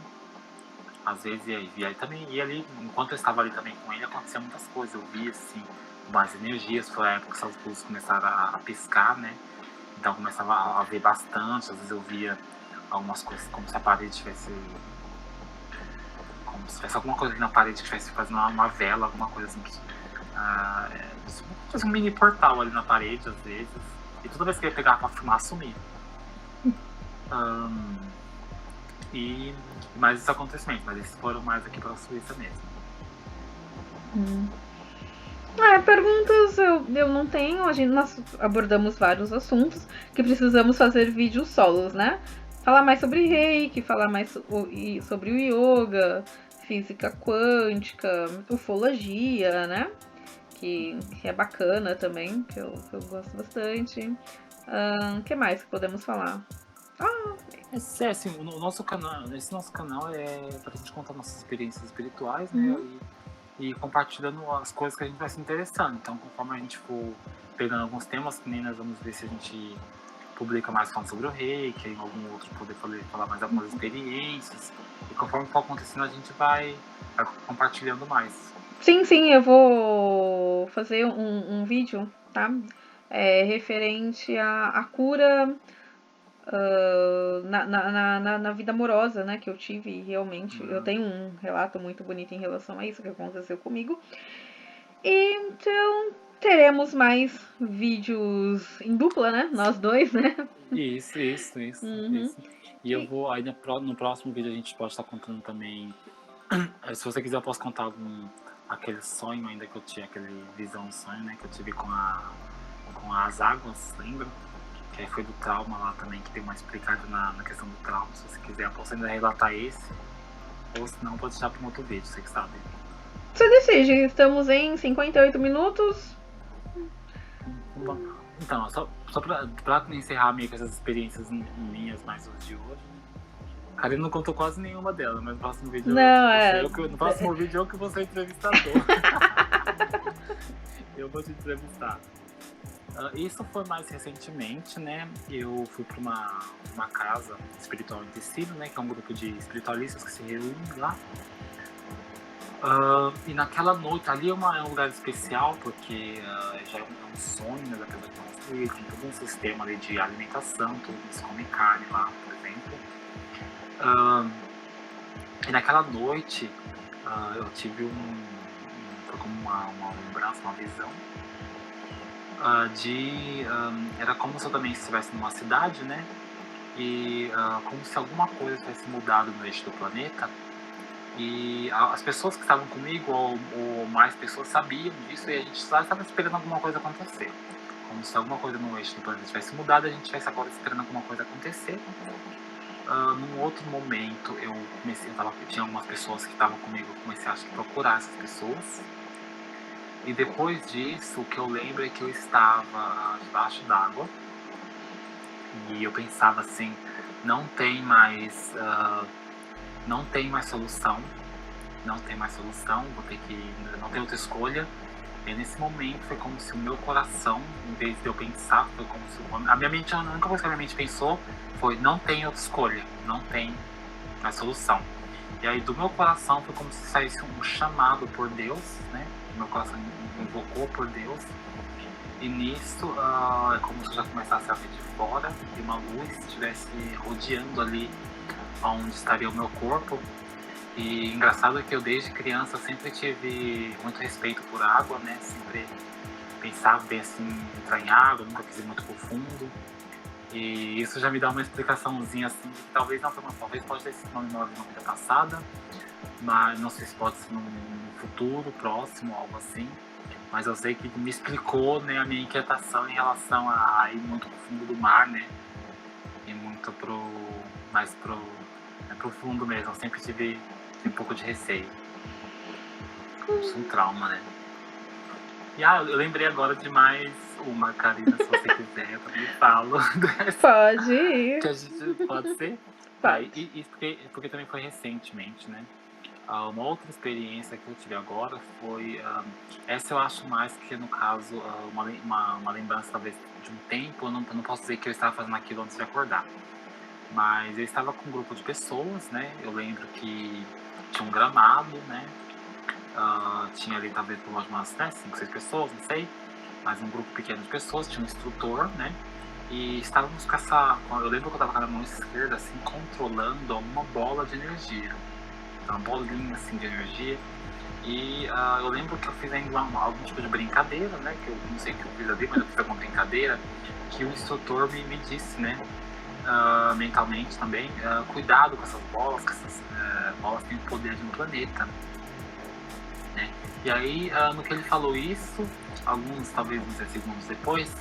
Às vezes, e aí também, e ali, enquanto eu estava ali também com ele, aconteciam muitas coisas. Eu vi, assim, umas energias, foi a época que essas luzes começaram a piscar, né? Então eu começava a ver bastante, às vezes eu via algumas coisas como se a parede tivesse. Como se tivesse alguma coisa ali na parede que estivesse fazendo uma vela, alguma coisa assim. Um mini portal ali na parede, às vezes. E toda vez que eu ia pegar pra filmar, sumia. E mais esses acontecimentos, mas esses foram mais aqui pela Suíça mesmo. Perguntas eu não tenho. Nós abordamos vários assuntos que precisamos fazer vídeos solos, né? Falar mais sobre reiki, falar mais sobre o yoga, física quântica, ufologia, né? Que é bacana também, que eu gosto bastante. O que mais que podemos falar? Assim, esse nosso canal é pra gente contar nossas experiências espirituais, né? E compartilhando as coisas que a gente vai se interessando. Então, conforme a gente for pegando alguns temas, que nem nós vamos ver se a gente publica mais falando sobre o reiki, em algum outro poder falar mais algumas experiências. E conforme for acontecendo, a gente vai compartilhando mais. Sim, eu vou fazer um vídeo, tá? Referente à cura na vida amorosa, né, que eu tive realmente. Eu tenho um relato muito bonito em relação a isso que aconteceu comigo. Então, teremos mais vídeos em dupla, né? Nós dois, né? Isso. E eu vou, aí no próximo vídeo a gente pode estar contando também. Se você quiser, eu posso contar aquele sonho ainda que eu tinha, aquele visão sonho, né, que eu tive com as águas, lembra? que aí foi do trauma lá também, que tem uma explicada na questão do trauma. Se você quiser, eu posso ainda relatar esse, ou se não, pode deixar para um outro vídeo, você que sabe. Você decide, estamos em 58 minutos. Então, só pra encerrar meio que essas experiências minhas mais os de hoje, a Karina não contou quase nenhuma delas, mas no próximo vídeo no próximo vídeo eu que vou ser entrevistador. Eu vou te entrevistar. Isso foi mais recentemente, né? Eu fui para uma casa espiritual em Tecido, né? Que é um grupo de espiritualistas que se reúnem lá. E naquela noite, ali é um lugar especial, porque já é um sonho, né, da pessoa que construir, tem todo um sistema ali de alimentação, todos eles comem carne lá, por exemplo. E naquela noite, eu tive foi como uma lembrança, uma visão, era como se eu também estivesse numa cidade, né, e como se alguma coisa tivesse mudado no eixo do planeta. E as pessoas que estavam comigo, ou mais pessoas, sabiam disso, e a gente só estava esperando alguma coisa acontecer. Como se alguma coisa no eixo do planeta tivesse mudado, a gente estivesse agora esperando alguma coisa acontecer. Num outro momento, tinha algumas pessoas que estavam comigo, eu comecei a procurar essas pessoas. E depois disso, o que eu lembro é que eu estava debaixo d'água, e eu pensava assim, não tem mais solução, não tem outra escolha. E nesse momento foi como se o meu coração, em vez de eu pensar, foi como se a minha mente, a única coisa que a minha mente pensou foi, não tem outra escolha, não tem mais solução. E aí do meu coração foi como se saísse um chamado por Deus, né? Meu coração invocou por Deus. E nisso é como se eu já começasse a ver de fora, e uma luz estivesse rodeando ali onde estaria o meu corpo. E engraçado é que eu desde criança sempre tive muito respeito por água, né? Sempre pensava bem assim, entrar em água, nunca quis ir muito profundo. E isso já me dá uma explicaçãozinha assim, que talvez pode ter sido uma memória de uma vida passada, mas não sei se pode ser num futuro próximo, algo assim. Mas eu sei que me explicou, né, a minha inquietação em relação a ir muito pro fundo do mar, né? E muito mais pro fundo mesmo. Eu sempre tive um pouco de receio. Isso é um trauma, né? E eu lembrei agora de mais uma, Karina, se você quiser, eu também falo. Pode ir. Que a gente pode ser? Pode. Isso porque também foi recentemente, né? Uma outra experiência que eu tive agora foi... essa eu acho mais que, no caso, uma lembrança talvez de um tempo. Eu não posso dizer que eu estava fazendo aquilo antes de acordar. Mas eu estava com um grupo de pessoas, né? Eu lembro que tinha um gramado, né? Tinha ali talvez por umas 5, 6 pessoas, não sei. Mas um grupo pequeno de pessoas, tinha um instrutor, né? E estávamos com essa... Eu lembro que eu estava com a mão esquerda, assim, controlando uma bola de energia. Uma bolinha, assim, de energia. E eu lembro que eu fiz ainda algum tipo de brincadeira, né? Que eu não sei o que eu fiz ali, mas eu fiz alguma brincadeira. Que o instrutor me disse, né? Mentalmente também, cuidado com essas bolas, que essas bolas têm o poder de um planeta, né? E aí, no que ele falou isso, talvez uns 10 segundos depois,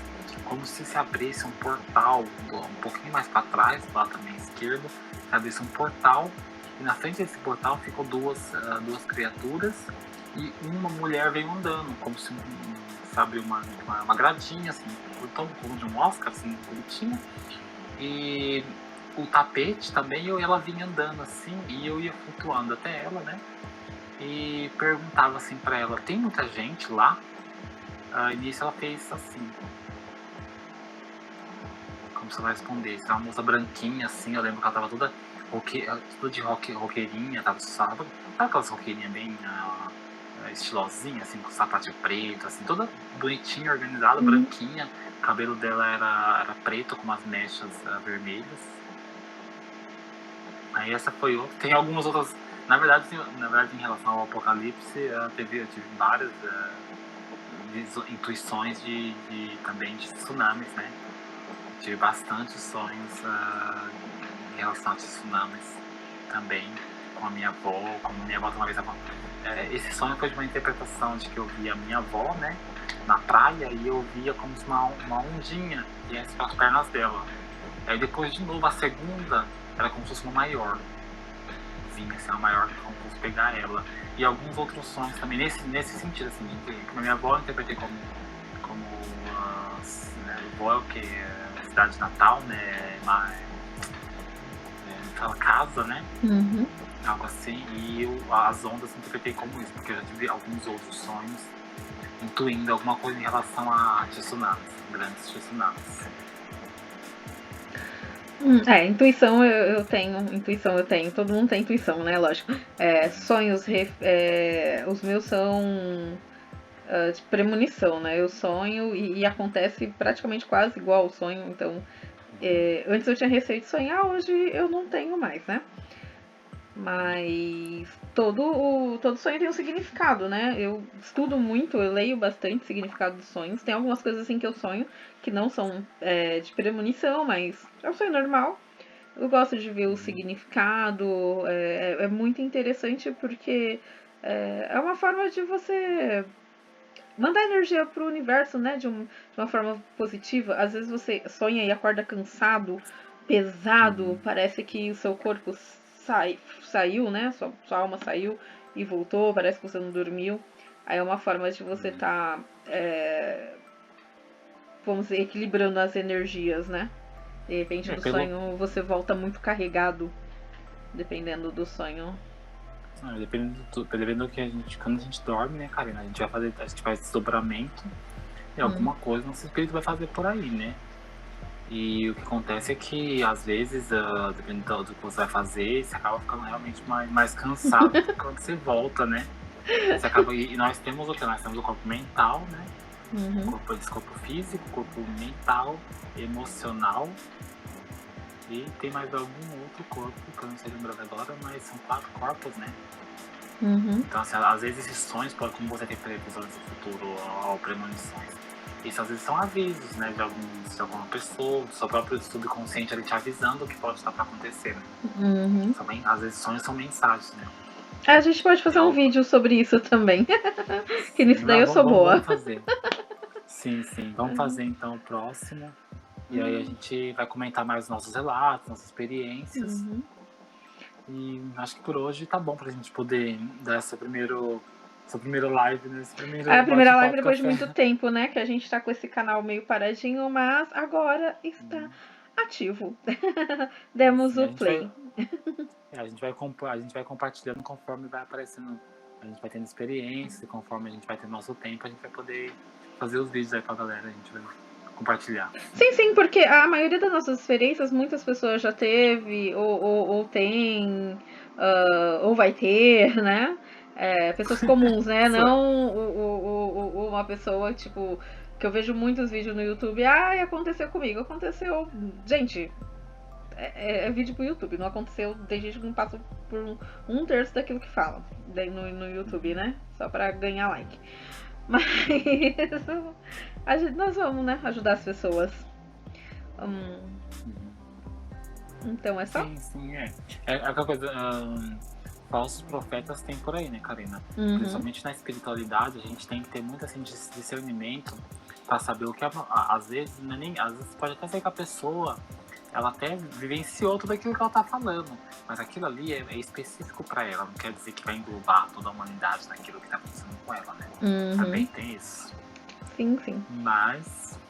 como se abrisse um portal um pouquinho mais para trás, lá também esquerdo, se abrisse um portal, e na frente desse portal ficou duas criaturas, e uma mulher veio andando, como se abriu uma gradinha, assim, como de um Oscar, assim, bonitinha. E o tapete também, ela vinha andando assim, e eu ia flutuando até ela, né? E perguntava assim pra ela, tem muita gente lá? E nisso ela fez assim, como se ela respondesse. Uma moça branquinha assim, eu lembro que ela tava toda de roqueirinha, tava, sabe aquelas roqueirinhas bem estilosinha, assim, com sapatinho preto, assim, toda bonitinha, organizada, branquinha. O cabelo dela era preto com umas mechas vermelhas. Aí essa foi outra. Tem algumas outras. Na verdade, em relação ao Apocalipse, eu tive várias intuições também de tsunamis, né? Tive bastante sonhos em relação a tsunamis também, com a minha avó. Como minha avó uma vez esse sonho foi de uma interpretação de que eu via a minha avó, né, na praia, e eu via como se uma ondinha viesse pelas pernas dela. Aí depois, de novo, a segunda era como se fosse uma maior. Vinha assim, uma maior, como se fosse pegar ela. E alguns outros sonhos também, nesse sentido, assim, de que a minha avó eu interpretei como né, avó é o que? Cidade natal, né, fala casa, né? Uhum. Algo assim, e as ondas eu interpretei como isso, porque eu já tive alguns outros sonhos intuindo alguma coisa em relação a tsunamis, grandes tsunamis. Intuição eu tenho, todo mundo tem intuição, né? Lógico. Sonhos, os meus são de premonição, né? Eu sonho e acontece praticamente quase igual ao sonho, então antes eu tinha receio de sonhar, hoje eu não tenho mais, né? Mas todo sonho tem um significado, né? Eu estudo muito, eu leio bastante significado de sonhos. Tem algumas coisas assim que eu sonho que não são de premonição, mas é um sonho normal. Eu gosto de ver o significado, é muito interessante porque é uma forma de você mandar energia pro universo, né? De uma forma positiva. Às vezes você sonha e acorda cansado, pesado, parece que o seu corpo saiu, né? Sua alma saiu e voltou, parece que você não dormiu. Aí é uma forma de você estar, vamos dizer, equilibrando as energias, né? De repente do sonho você volta muito carregado, dependendo do sonho. Dependendo do que quando a gente dorme, né, Karina, a gente faz desdobramento e alguma coisa nosso espírito vai fazer por aí, né? E o que acontece é que, às vezes, dependendo do que você vai fazer, você acaba ficando realmente mais cansado quando você volta, né? Você acaba, e nós temos o que? Nós temos o corpo mental, né? Corpo físico, corpo mental, emocional. E tem mais algum outro corpo que eu não sei lembrar agora, mas são 4 corpos, né? Então, assim, às vezes esses sonhos, como você tem previsões do futuro ou premonições, isso às vezes são avisos, né, de alguma pessoa, do seu próprio subconsciente ali te avisando o que pode estar para acontecer, né? Às vezes sonhos são mensagens, né? A gente pode fazer um vídeo sobre isso também. Que nisso daí eu sou boa. Vamos fazer. Sim, vamos fazer então o próximo. E aí a gente vai comentar mais os nossos relatos, nossas experiências. E acho que por hoje tá bom pra gente poder dar essa primeira live, né? A primeira live depois de muito tempo, né? Que a gente tá com esse canal meio paradinho, mas agora está ativo. Demos o play. A gente vai compartilhando conforme vai aparecendo. A gente vai tendo experiências e conforme a gente vai tendo nosso tempo, a gente vai poder fazer os vídeos aí pra galera. A gente vai compartilhar. Sim, porque a maioria das nossas experiências muitas pessoas já teve, ou tem, ou vai ter, né? Pessoas comuns, né? Não uma pessoa, tipo, que eu vejo muitos vídeos no YouTube, aconteceu comigo, aconteceu. Gente, é vídeo pro YouTube, não aconteceu, tem gente que não passa por um terço daquilo que fala no YouTube, né? Só pra ganhar like. Mas nós vamos, né, ajudar as pessoas. Então é só? Sim. Aquela coisa. Falsos profetas tem por aí, né, Karina? Principalmente na espiritualidade, a gente tem que ter muito assim, discernimento pra saber o que às vezes, às vezes pode até ser que a pessoa ela até vivenciou tudo aquilo que ela tá falando, mas aquilo ali é específico pra ela, não quer dizer que vai englobar toda a humanidade naquilo que tá acontecendo com ela, né? Também tem isso. Sim. Mas,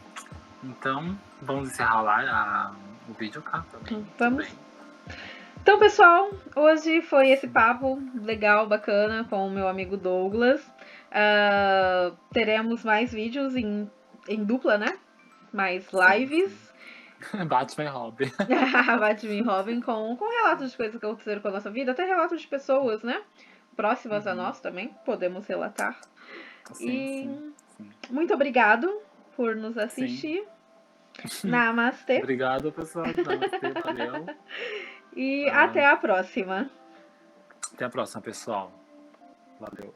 então, vamos encerrar lá o vídeo cá também. Vamos. Então, pessoal, hoje foi esse papo legal, bacana com o meu amigo Douglas. Teremos mais vídeos em dupla, né? Mais lives. Batman e Robin. Batman e Robin com relatos de coisas que aconteceram com a nossa vida, até relatos de pessoas, né? Próximas a nós também, podemos relatar. Sim. Muito obrigado por nos assistir. Namastê. Obrigado, pessoal. Namastê, valeu. E até a próxima. Até a próxima, pessoal. Valeu.